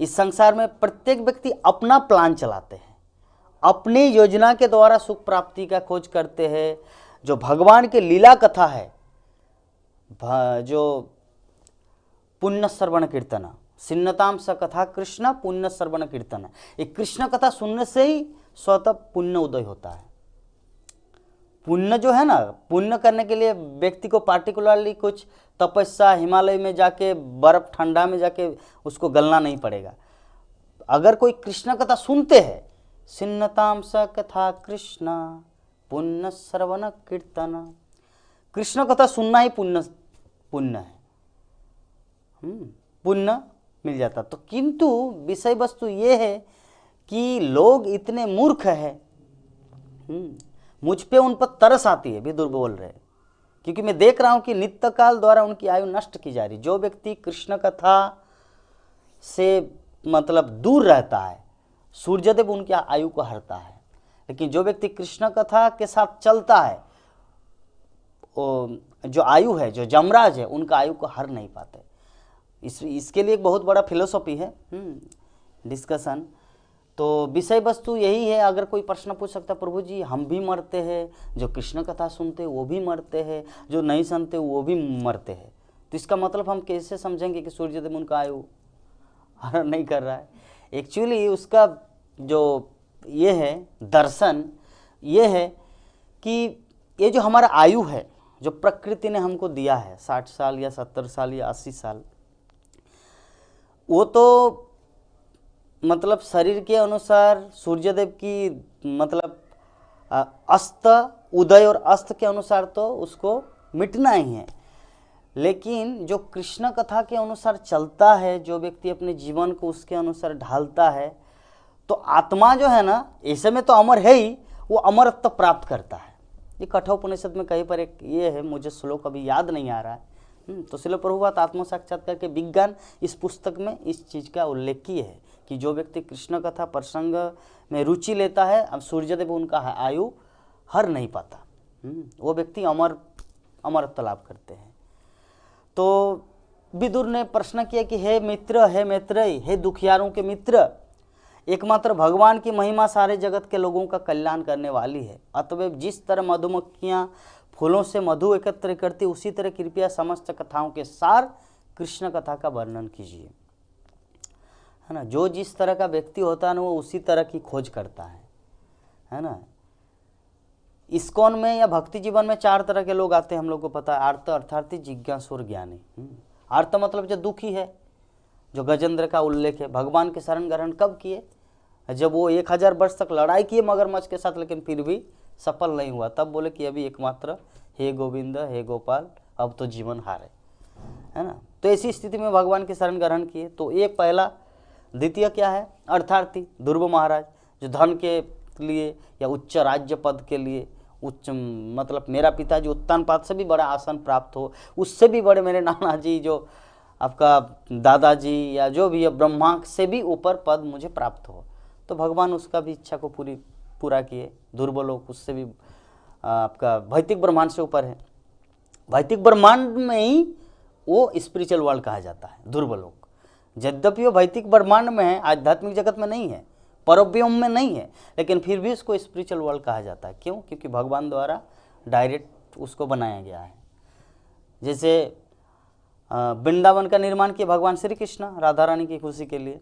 इस संसार में प्रत्येक व्यक्ति अपना प्लान चलाते हैं, अपनी योजना के द्वारा सुख प्राप्ति का खोज करते हैं। जो भगवान की लीला कथा है, जो पुण्य श्रवण कीर्तन, सिन्नताम स कथा कृष्ण पुण्य श्रवण कीर्तन, ये कृष्ण कथा सुनने से ही स्वतः पुण्य उदय होता है। पुण्य जो है ना, पुण्य करने के लिए व्यक्ति को पार्टिकुलरली कुछ तपस्या, हिमालय में जाके बर्फ ठंडा में जाके उसको गलना नहीं पड़ेगा। अगर कोई कृष्ण कथा सुनते हैं, सिन्नताम स कथा कृष्ण पुण्य श्रवण कीर्तन, कृष्ण कथा सुनना ही पुण्य है, पुण्य मिल जाता। तो किंतु विषय वस्तु ये है कि लोग इतने मूर्ख हैं, मुझ पे उन पर तरस आती है, विदुर बोल रहे, क्योंकि मैं देख रहा हूं कि नित्य काल द्वारा उनकी आयु नष्ट की जा रही। जो व्यक्ति कृष्ण कथा से मतलब दूर रहता है, सूर्यदेव उनकी आयु को हरता है, लेकिन जो व्यक्ति कृष्ण कथा के साथ चलता है, जो आयु है, जो जमराज है, उनका आयु को हर नहीं पाते। इसके लिए एक बहुत बड़ा फिलोसॉफी है, डिस्कशन। तो विषय वस्तु यही है। अगर कोई प्रश्न पूछ सकता है, प्रभु जी हम भी मरते हैं, जो कृष्ण कथा सुनते हैं वो भी मरते हैं, जो नहीं सुनते वो भी मरते हैं, तो इसका मतलब हम कैसे समझेंगे कि सूर्यदेव उनका आयु हरण नहीं कर रहा है? एक्चुअली उसका जो ये है दर्शन ये है कि ये जो हमारा आयु है, जो प्रकृति ने हमको दिया है, 60 साल या 70 साल या 80 साल, वो तो मतलब शरीर के अनुसार सूर्यदेव की मतलब अस्त उदय और अस्त के अनुसार तो उसको मिटना ही है। लेकिन जो कृष्ण कथा के अनुसार चलता है, जो व्यक्ति अपने जीवन को उसके अनुसार ढालता है, तो आत्मा जो है ना, ऐसे में तो अमर है ही, वो अमरत्व प्राप्त करता है। ये कठोपनिषद में कहीं पर एक ये है, मुझे श्लोक अभी याद नहीं आ रहा है, तो श्रील प्रभुपाद आत्म साक्षात्कार के विज्ञान इस पुस्तक में इस चीज़ का उल्लेख किए है कि जो व्यक्ति कृष्ण कथा प्रसंग में रुचि लेता है, अब सूर्यदेव उनका आयु हर नहीं पाता। वो व्यक्ति अमरत्व लाभ करते हैं। तो विदुर ने प्रश्न किया कि हे मित्र, हे मैत्रेय, हे दुखियारों के मित्र, एकमात्र भगवान की महिमा सारे जगत के लोगों का कल्याण करने वाली है। अतएव जिस तरह मधुमक्खियां फूलों से मधु एकत्र करती, उसी तरह कृपया समस्त कथाओं के सार कृष्ण कथा का वर्णन कीजिए। है ना, जो जिस तरह का व्यक्ति होता है ना, वो उसी तरह की खोज करता है ना। इस्कॉन में या भक्ति जीवन में 4 तरह के लोग आते हैं, हम लोग को पता है। आर्त, अर्थार्थी, जिज्ञासु और ज्ञानी। आर्त मतलब जो दुखी है, जो गजेंद्र का उल्लेख है, भगवान के शरण ग्रहण कब किए? जब वो 1000 वर्ष तक लड़ाई किए मगरमच्छ के साथ, लेकिन फिर भी सफल नहीं हुआ, तब बोले कि अभी एकमात्र हे गोविंद, हे गोपाल, अब तो जीवन हार है ना। तो ऐसी स्थिति में भगवान के शरण ग्रहण किए। तो एक पहला। द्वितीय क्या है? अर्थार्थी, ध्रुव महाराज, जो धन के लिए या उच्च राज्य पद के लिए, उच्च मतलब मेरा पिताजी उत्तानपाद से भी बड़ा आसन प्राप्त हो, उससे भी बड़े मेरे नाना जी, जो आपका दादाजी या जो भी है, ब्रह्मा से भी ऊपर पद मुझे प्राप्त हो। तो भगवान उसका भी इच्छा को पूरा किए। ध्रुवलोक उससे भी आपका भौतिक ब्रह्मांड से ऊपर है। भौतिक ब्रह्मांड में ही वो स्पिरिचुअल वर्ल्ड कहा जाता है, ध्रुवलोक। यद्यपि वो भौतिक ब्रह्मांड में है, आध्यात्मिक जगत में नहीं है, परव्योम में नहीं है, लेकिन फिर भी उसको स्पिरिचुअल वर्ल्ड कहा जाता है। क्यों? क्योंकि भगवान द्वारा डायरेक्ट उसको बनाया गया है। जैसे वृंदावन का निर्माण किया भगवान श्री कृष्ण राधा रानी की खुशी के लिए,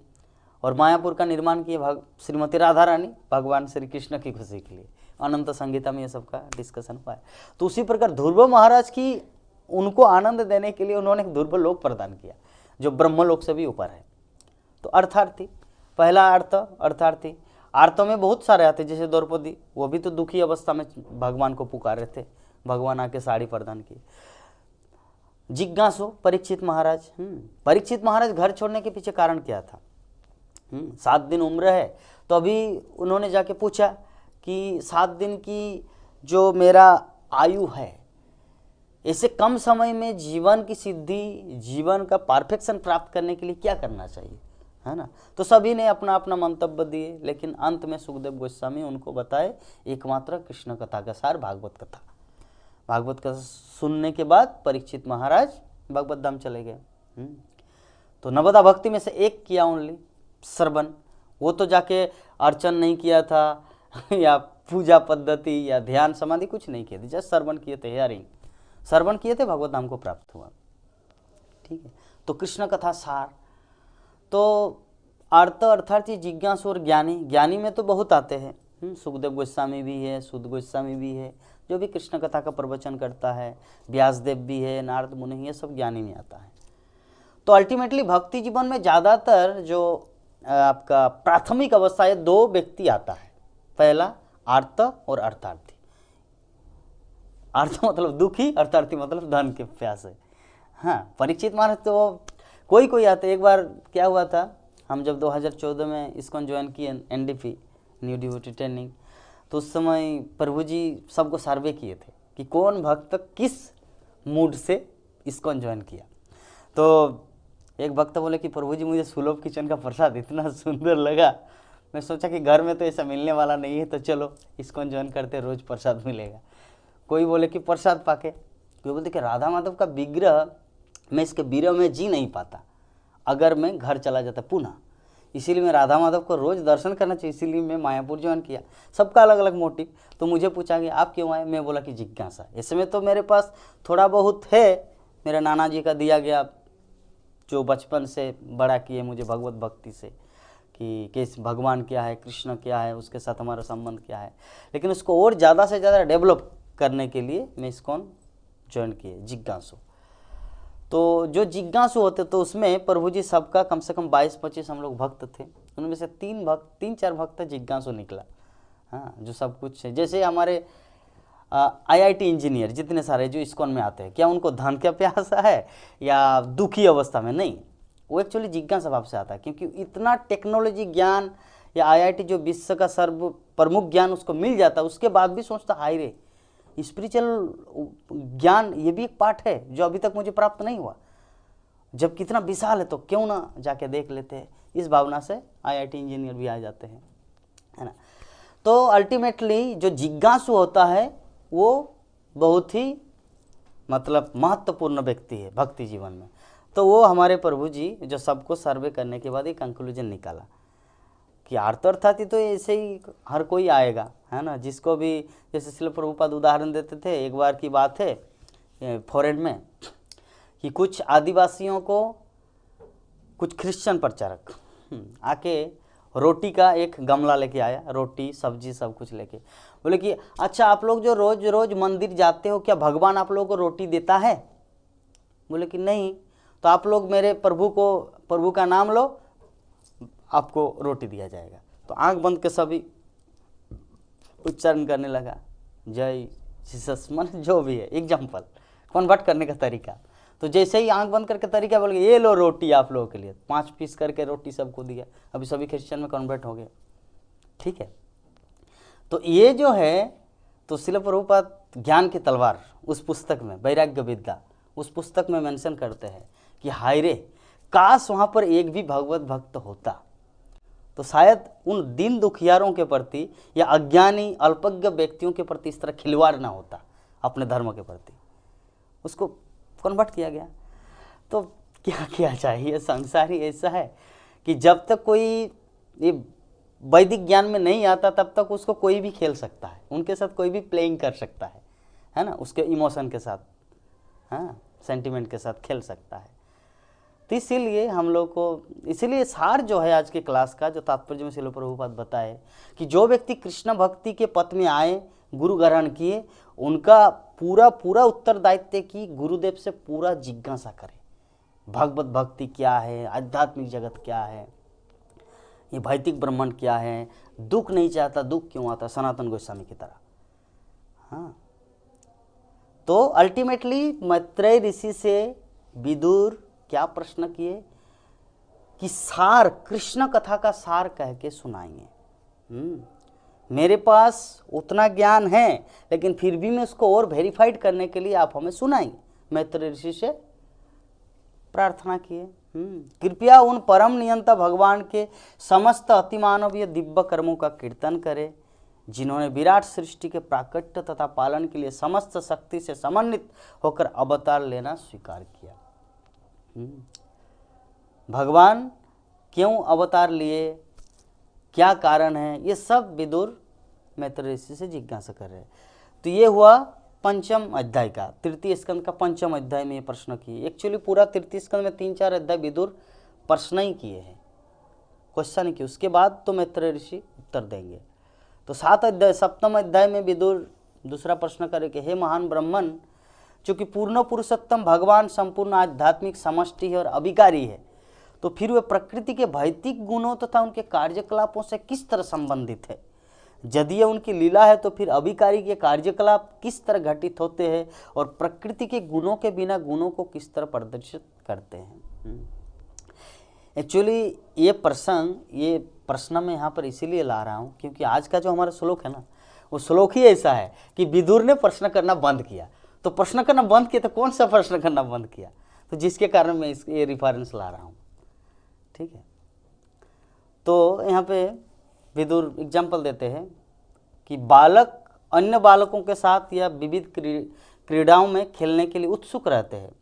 और मायापुर का निर्माण किया श्रीमती राधा रानी भगवान श्री कृष्ण की खुशी के लिए। अनंत संगीता में ये सब का डिस्कशन हुआ है। तो उसी प्रकार ध्रुव महाराज की उनको आनंद देने के लिए उन्होंने एक ध्रुव लोक प्रदान किया, जो ब्रह्मलोक से भी ऊपर है। तो अर्थार्थी, पहला अर्थ अर्थार्थी। आर्तों में बहुत सारे आते, जैसे द्रौपदी, वो भी तो दुखी अवस्था में भगवान को पुकार रहे थे, भगवान आके साड़ी प्रदान की। जिज्ञासु, परीक्षित महाराज। परीक्षित महाराज घर छोड़ने के पीछे कारण क्या था? 7 दिन उम्र है, तो अभी उन्होंने जाके पूछा कि 7 दिन की जो मेरा आयु है, ऐसे कम समय में जीवन की सिद्धि, जीवन का परफेक्शन प्राप्त करने के लिए क्या करना चाहिए, है ना। तो सभी ने अपना अपना मंतव्य दिए, लेकिन अंत में सुखदेव गोस्वामी उनको बताए एकमात्र कृष्ण कथा का सार भागवत कथा। भागवत कथा सुनने के बाद परीक्षित महाराज भगवत धाम चले गए। तो नवदा भक्ति में से एक किया ओनली, श्रवण। वो तो जाके अर्चन नहीं किया था या पूजा पद्धति या ध्यान समाधि कुछ नहीं किए थे, जस्ट श्रवण किए थे, हियरिंग श्रवण किए थे, भगवत धाम को प्राप्त हुआ। ठीक है, तो कृष्ण कथा सार। तो अर्थ अर्थार्थी, जिज्ञासु और ज्ञानी। ज्ञानी में तो बहुत आते हैं, सुखदेव गोस्वामी भी है, सुद गोस्वामी भी है, जो भी कृष्ण कथा का प्रवचन करता है, व्यासदेव भी है, नारद मुनि, ये सब ज्ञानी में आता है। तो अल्टीमेटली भक्ति जीवन में ज़्यादातर जो आपका प्राथमिक अवस्था है, 2 व्यक्ति आता है। पहला आर्त और अर्थार्थी। आर्त मतलब दुखी, अर्थार्थी मतलब धन के प्यासे। हाँ, परीक्षित महाराज तो कोई आते। एक बार क्या हुआ था, हम जब 2014 में इस्कॉन ज्वाइन किए, NDP न्यू डिवोटी ट्रेनिंग, तो उस समय प्रभु जी सबको सर्वे किए थे कि कौन भक्त किस मूड से इस्कॉन ज्वाइन किया। तो एक भक्त बोले कि प्रभु जी मुझे सुलभ किचन का प्रसाद इतना सुंदर लगा, मैं सोचा कि घर में तो ऐसा मिलने वाला नहीं है, तो चलो इस्कॉन ज्वाइन करते, रोज प्रसाद मिलेगा। कोई बोले कि प्रसाद पाके, कोई बोलते कि राधा माधव का विग्रह, मैं इसके विरह में जी नहीं पाता अगर मैं घर चला जाता पुनः, इसीलिए मैं राधा माधव को रोज दर्शन करना चाहिए, इसीलिए मैं मायापुर ज्वाइन किया। सबका अलग अलग मोटिव। तो मुझे पूछा कि आप क्यों आए, मैं बोला कि जिज्ञासा। इसमें तो मेरे पास थोड़ा बहुत है, मेरे नाना जी का दिया गया, जो बचपन से बड़ा किए मुझे भगवत भक्ति से, कि कैसे भगवान क्या है, कृष्ण क्या है, उसके साथ हमारा संबंध क्या है, लेकिन उसको और ज़्यादा से ज़्यादा डेवलप करने के लिए मैं इसको ज्वाइन किए, जिज्ञासु। तो जो जिज्ञासु होते, तो उसमें प्रभु जी सबका कम से कम 22-25 हम लोग भक्त थे, उनमें से 3-4 भक्त जिज्ञासु निकला। हाँ, जो सब कुछ है, जैसे हमारे IIT इंजीनियर जितने सारे जो इस्कॉन में आते हैं, क्या उनको धन का प्यासा है या दुखी अवस्था में? नहीं, वो एक्चुअली जिज्ञासा भाव से आता है, क्योंकि इतना टेक्नोलॉजी ज्ञान या IIT जो विश्व का सर्व प्रमुख ज्ञान उसको मिल जाता है, उसके बाद भी सोचता हाय रे, स्पिरिचुअल ज्ञान ये भी एक पार्ट है जो अभी तक मुझे प्राप्त नहीं हुआ, जब कितना विशाल है तो क्यों ना जाके देख लेते हैं। इस भावना से IIT इंजीनियर भी आ जाते हैं, है ना। तो अल्टीमेटली जो जिज्ञासु होता है वो बहुत ही मतलब महत्वपूर्ण व्यक्ति है भक्ति जीवन में। तो वो हमारे प्रभु जी जो सबको सर्वे करने के बाद एक कंक्लूजन निकाला कि अर्थात तो ऐसे ही हर कोई आएगा, है ना। जिसको भी, जैसे श्रील प्रभुपाद उदाहरण देते थे, एक बार की बात है फॉरेन में कि कुछ आदिवासियों को कुछ क्रिश्चियन प्रचारक आके रोटी का एक गमला लेके आया, रोटी सब्जी सब कुछ लेके, बोले कि अच्छा आप लोग जो रोज रोज मंदिर जाते हो, क्या भगवान आप लोगों को रोटी देता है? बोले कि नहीं। तो आप लोग मेरे प्रभु का नाम लो, आपको रोटी दिया जाएगा। तो आंख बंद के सभी उच्चारण करने लगा, जय जीसस, मन जो भी है एग्जाम्पल कन्वर्ट करने का तरीका। तो जैसे ही आंख बंद करके तरीका बोल गया, ये लो रोटी आप लोगों के लिए, 5 पीस करके रोटी सबको दिया। अभी सभी क्रिश्चियन में कन्वर्ट हो गए, ठीक है। तो ये जो है, तो श्रील प्रभुपाद ज्ञान की तलवार उस पुस्तक में, वैराग्य विद्या उस पुस्तक में मेंशन करते हैं कि हाय रे, काश वहाँ पर एक भी भगवत भक्त होता तो शायद उन दीन दुखियारों के प्रति या अज्ञानी अल्पज्ञ व्यक्तियों के प्रति इस तरह खिलवाड़ ना होता अपने धर्म के प्रति। उसको कन्वर्ट किया गया। तो क्या किया चाहिए? संसार ही ऐसा है कि जब तक कोई ये वैदिक ज्ञान में नहीं आता तब तक उसको कोई भी खेल सकता है, उनके साथ कोई भी प्लेइंग कर सकता है ना, उसके इमोशन के साथ, हाँ, सेंटिमेंट के साथ खेल सकता है। तो इसीलिए हम लोग को, इसीलिए सार जो है आज के क्लास का, जो तात्पर्य में श्रील प्रभुपाद बताए कि जो व्यक्ति कृष्ण भक्ति के पथ में आए, गुरु ग्रहण किए, उनका पूरा उत्तरदायित्व की गुरुदेव से पूरा जिज्ञासा करें। भगवत भक्ति क्या है, आध्यात्मिक जगत क्या है, ये भौतिक ब्रह्मांड क्या है, दुख नहीं चाहता, दुख क्यों आता, सनातन गोस्वामी की तरह। हाँ, तो अल्टीमेटली मैत्रेय ऋषि से विदुर क्या प्रश्न किए कि सार, कृष्ण कथा का सार कह के सुनाएंगे। मेरे पास उतना ज्ञान है, लेकिन फिर भी मैं उसको और वेरीफाइड करने के लिए आप हमें सुनाएंगे। मैत्रेय ऋषि से प्रार्थना किए, कृपया उन परम नियंता भगवान के समस्त अतिमानवीय दिव्य कर्मों का कीर्तन करें, जिन्होंने विराट सृष्टि के प्राकट्य तथा पालन के लिए समस्त शक्ति से समन्वित होकर अवतार लेना स्वीकार किया। भगवान क्यों अवतार लिए, क्या कारण है, ये सब विदुर मैत्रेय ऋषि से जिज्ञासा कर रहे हैं। तो ये हुआ पंचम अध्याय का, तृतीय स्कंद का पंचम अध्याय में ये प्रश्न किए। एक्चुअली पूरा तृतीय स्कंद में 3-4 अध्याय विदुर प्रश्न ही किए हैं, क्वेश्चन किए। उसके बाद तो मैत्रेय ऋषि उत्तर देंगे। तो 7 अध्याय, सप्तम अध्याय में विदुर दूसरा प्रश्न करे कि हे महान ब्राह्मण, चूंकि पूर्ण पुरुषोत्तम भगवान संपूर्ण आध्यात्मिक समष्टि है और अभिकारी है, तो फिर वे प्रकृति के भौतिक गुणों तथा उनके कार्यकलापों से किस तरह संबंधित है? यदि यह उनकी लीला है तो फिर अभिकारी के कार्यकलाप किस तरह घटित होते हैं और प्रकृति के गुणों के बिना गुणों को किस तरह प्रदर्शित करते हैं? एक्चुअली ये प्रश्न मैं यहाँ पर इसीलिए ला रहा हूँ क्योंकि आज का जो हमारा श्लोक है ना, वो श्लोक ही ऐसा है कि विदुर ने प्रश्न करना बंद किया। तो प्रश्न करना बंद किया तो कौन सा प्रश्न करना बंद किया? तो जिसके कारण मैं ये रिफरेंस ला रहा हूँ, ठीक है। तो यहाँ पे विदुर एग्जाम्पल देते हैं कि बालक अन्य बालकों के साथ या विविध क्रीड़ाओं में खेलने के लिए उत्सुक रहते हैं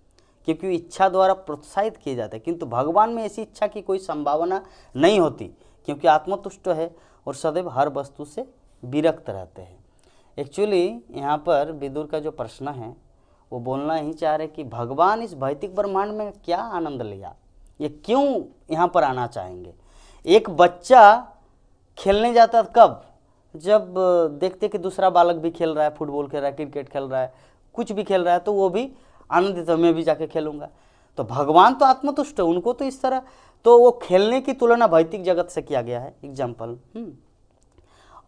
क्योंकि इच्छा द्वारा प्रोत्साहित किए जाते हैं, किंतु भगवान में ऐसी इच्छा की कोई संभावना नहीं होती क्योंकि आत्मतुष्ट है और सदैव हर वस्तु से विरक्त रहते हैं। एक्चुअली यहाँ पर विदुर का जो प्रश्न है वो बोलना ही चाह रहे कि भगवान इस भौतिक ब्रह्मांड में क्या आनंद लिया, ये क्यों यहाँ पर आना चाहेंगे? एक बच्चा खेलने जाता कब? जब देखते कि दूसरा बालक भी खेल रहा है, फुटबॉल खेल रहा है, क्रिकेट खेल रहा है, कुछ भी खेल रहा है, तो वो भी आनंदित है, मैं भी जाके खेलूंगा। तो भगवान तो आत्मतुष्ट है, उनको तो इस तरह, तो वो खेलने की तुलना भौतिक जगत से किया गया है एग्जाम्पल,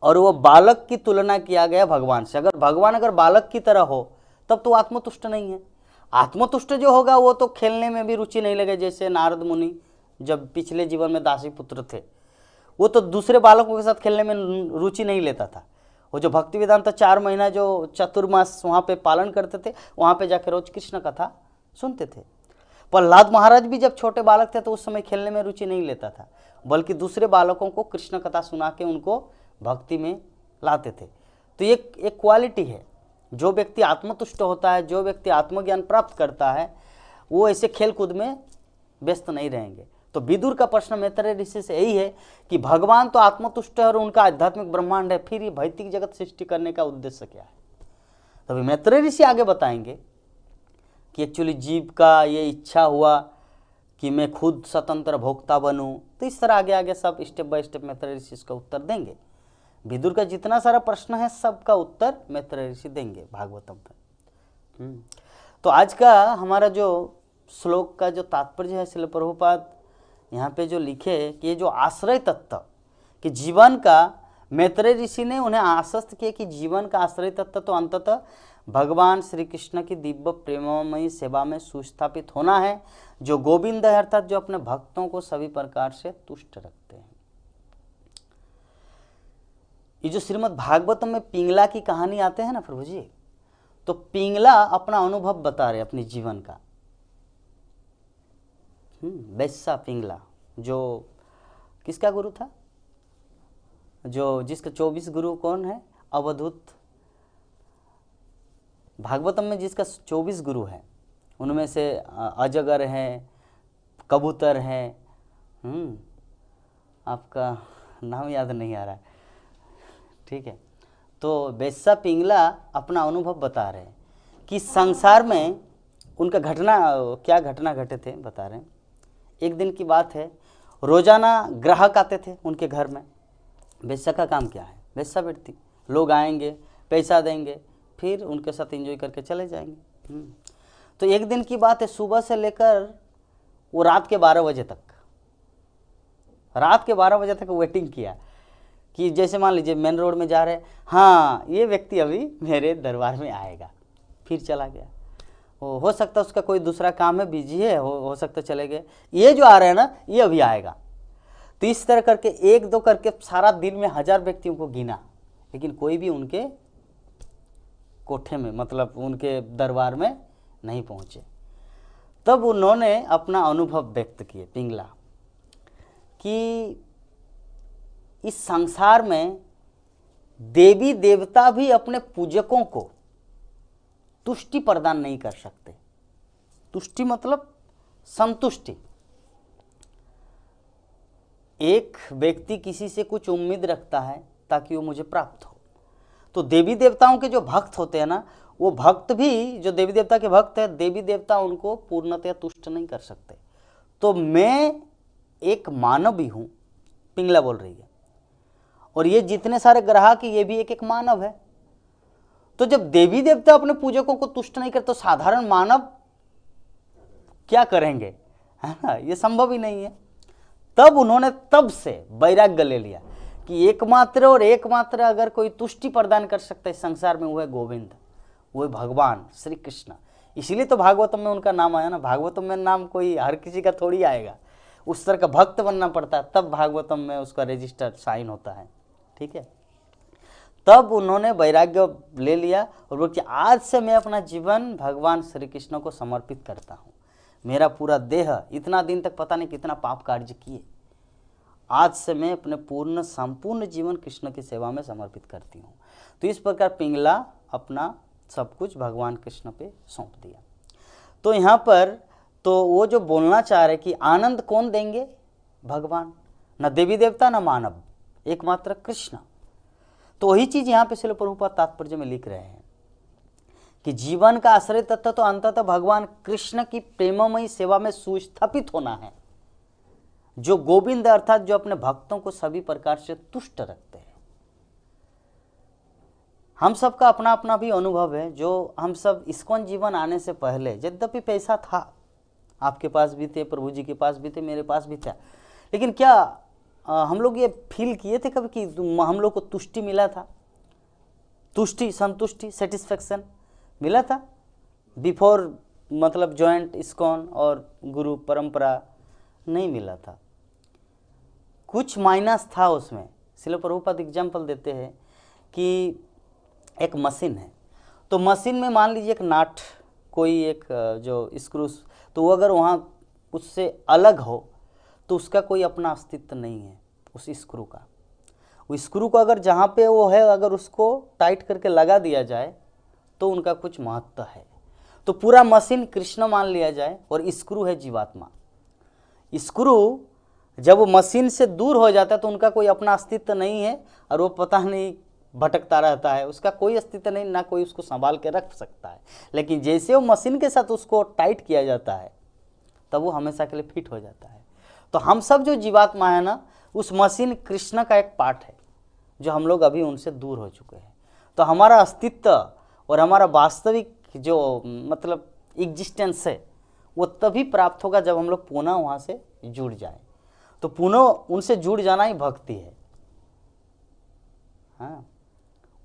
और वो बालक की तुलना किया गया भगवान से। भगवान अगर बालक की तरह हो तब तो आत्मतुष्ट नहीं है। आत्मतुष्ट जो होगा वो तो खेलने में भी रुचि नहीं लगे। जैसे नारद मुनि जब पिछले जीवन में दासी पुत्र थे, वो तो दूसरे बालकों के साथ खेलने में रुचि नहीं लेता था। वो जो भक्ति वेदांत 4 महीना जो चतुर्मास वहाँ पे पालन करते थे, वहाँ पे जाकर रोज कृष्ण कथा सुनते थे। प्रहलाद महाराज भी जब छोटे बालक थे तो उस समय खेलने में रुचि नहीं लेता था, बल्कि दूसरे बालकों को कृष्ण कथा सुना के उनको भक्ति में लाते थे। तो ये एक क्वालिटी है जो व्यक्ति आत्मतुष्ट होता है, जो व्यक्ति आत्मज्ञान प्राप्त करता है, वो ऐसे खेल कूद में व्यस्त नहीं रहेंगे। तो विदुर का प्रश्न मैत्रेय ऋषि से यही है कि भगवान तो आत्मतुष्ट है और उनका आध्यात्मिक ब्रह्मांड है, फिर ये भौतिक जगत सृष्टि करने का उद्देश्य क्या है। तभी मैत्रेय ऋषि आगे बताएंगे कि एक्चुअली जीव का ये इच्छा हुआ कि मैं खुद स्वतंत्र भोक्ता बनूं। तो इस तरह आगे आगे सब स्टेप बाय स्टेप मैत्रेय ऋषि इसका उत्तर देंगे। विदुर का जितना सारा प्रश्न है सबका उत्तर मैत्रेय ऋषि देंगे भागवतम पे। तो आज का हमारा जो श्लोक का जो तात्पर्य है, श्रील प्रभुपाद यहाँ पे जो लिखे कि ये जो आश्रय तत्व कि जीवन का, मैत्रेय ऋषि ने उन्हें आश्वस्त किया कि जीवन का आश्रय तत्व तो अंततः भगवान श्री कृष्ण की दिव्य प्रेममयी सेवा में सुस्थापित होना है, जो गोविंद है, अर्थात जो अपने भक्तों को सभी प्रकार से तुष्ट रखते हैं। ये जो श्रीमद् भागवतम में पिंगला की कहानी आते हैं ना प्रभु जी, तो पिंगला अपना अनुभव बता रहे अपने जीवन का। वैसा पिंगला जो किसका गुरु था, जो जिसका 24 गुरु कौन है, अवधूत। भागवतम में जिसका 24 गुरु है उनमें से अजगर है, कबूतर है, आपका नाम याद नहीं आ रहा है, ठीक है। तो वैसा पिंगला अपना अनुभव बता रहे हैं कि संसार में उनका घटना, क्या घटना घटे थे बता रहे हैं। एक दिन की बात है, रोजाना ग्राहक आते थे उनके घर में। वैसा का काम क्या है, वैसा व्यक्ति, लोग आएंगे, पैसा देंगे, फिर उनके साथ एंजॉय करके चले जाएंगे। तो एक दिन की बात है, सुबह से लेकर वो रात के 12 बजे तक, रात के 12 बजे तक वेटिंग किया कि जैसे मान लीजिए मेन रोड में जा रहे हैं, हाँ ये व्यक्ति अभी मेरे दरबार में आएगा, फिर चला गया। हो सकता है उसका कोई दूसरा काम है, बिजी है, हो सकता चले गए। ये जो आ रहे हैं ना, ये अभी आएगा। तो इस तरह करके एक दो करके सारा दिन में 1000 व्यक्तियों को गिना, लेकिन कोई भी उनके कोठे में, मतलब उनके दरबार में नहीं पहुंचे। तब उन्होंने अपना अनुभव व्यक्त किए पिंगला कि इस संसार में देवी देवता भी अपने पूजकों को तुष्टि प्रदान नहीं कर सकते। तुष्टि मतलब संतुष्टि। एक व्यक्ति किसी से कुछ उम्मीद रखता है ताकि वो मुझे प्राप्त हो, तो देवी देवताओं के जो भक्त होते हैं ना, वो भक्त भी, जो देवी देवता के भक्त है, देवी देवता उनको पूर्णतः तुष्ट नहीं कर सकते। तो मैं एक मानव भी हूं, पिंगला बोल रही है, और ये जितने सारे ग्राहक ये भी एक एक मानव है। तो जब देवी देवता अपने पूजकों को तुष्ट नहीं करते तो साधारण मानव क्या करेंगे, है ना, ये संभव ही नहीं है। तब उन्होंने तब से वैराग्य ले लिया कि एकमात्र और एकमात्र अगर कोई तुष्टि प्रदान कर सकता है संसार में, वो है गोविंद, वो है भगवान श्री कृष्ण। इसीलिए तो भागवतम में उनका नाम आया ना। भागवतम में नाम कोई हर किसी का थोड़ी आएगा, उस तरह का भक्त बनना पड़ता है, तब भागवतम में उसका रजिस्टर साइन होता है, ठीक है। तब उन्होंने वैराग्य ले लिया और बोले कि आज से मैं अपना जीवन भगवान श्री कृष्ण को समर्पित करता हूँ। मेरा पूरा देह, इतना दिन तक पता नहीं कितना पाप कार्य किए, आज से मैं अपने पूर्ण संपूर्ण जीवन कृष्ण की सेवा में समर्पित करती हूँ। तो इस प्रकार पिंगला अपना सब कुछ भगवान कृष्ण पे सौंप दिया। तो यहाँ पर तो वो जो बोलना चाह रहे कि आनंद कौन देंगे, भगवान, न देवी देवता न मानव, एकमात्र कृष्ण। तो वही चीज यहाँ पे श्रील प्रभुपाद तात्पर्य में लिख रहे हैं कि जीवन का आश्रय तत्व तो अंततः भगवान कृष्ण की प्रेममयी सेवा में सुस्थापित होना है, जो गोविंद अर्थात जो अपने भक्तों को सभी प्रकार से तुष्ट रखते हैं। हम सबका अपना अपना भी अनुभव है, जो हम सब इस्कॉन जीवन आने से पहले, यद्यपि पैसा था, आपके पास भी थे, प्रभु जी के पास भी थे, मेरे पास भी था, लेकिन क्या हम लोग ये फील किए थे कभी कि हम लोग को तुष्टि मिला था, तुष्टि, संतुष्टि, सेटिस्फेक्शन मिला था बिफोर, मतलब जॉइंट इस्कॉन और गुरु परंपरा? नहीं मिला था, कुछ माइनस था उसमें। श्रील प्रभुपाद एग्जाम्पल देते हैं कि एक मशीन है, तो मशीन में मान लीजिए एक नाट, कोई एक जो स्क्रू, तो वो अगर वहाँ उससे अलग हो तो उसका कोई अपना अस्तित्व नहीं है उस स्क्रू का। वो स्क्रू को अगर जहाँ पे वो है अगर उसको टाइट करके लगा दिया जाए तो उनका कुछ महत्व है। तो पूरा मशीन कृष्ण मान लिया जाए और स्क्रू है जीवात्मा। स्क्रू जब वो मशीन से दूर हो जाता है तो उनका कोई अपना अस्तित्व नहीं है और वो पता नहीं भटकता रहता है, उसका कोई अस्तित्व नहीं, ना कोई उसको संभाल के रख सकता है। लेकिन जैसे वो मशीन के साथ उसको टाइट किया जाता है तब वो हमेशा के लिए फिट हो जाता है। तो हम सब जो जीवात्मा है ना, उस मशीन कृष्ण का एक पार्ट है जो हम लोग अभी उनसे दूर हो चुके हैं। तो हमारा अस्तित्व और हमारा वास्तविक जो मतलब एग्जिस्टेंस है वो तभी प्राप्त होगा जब हम लोग पुनः वहाँ से जुड़ जाएं। तो पुनः उनसे जुड़ जाना ही भक्ति है। हाँ,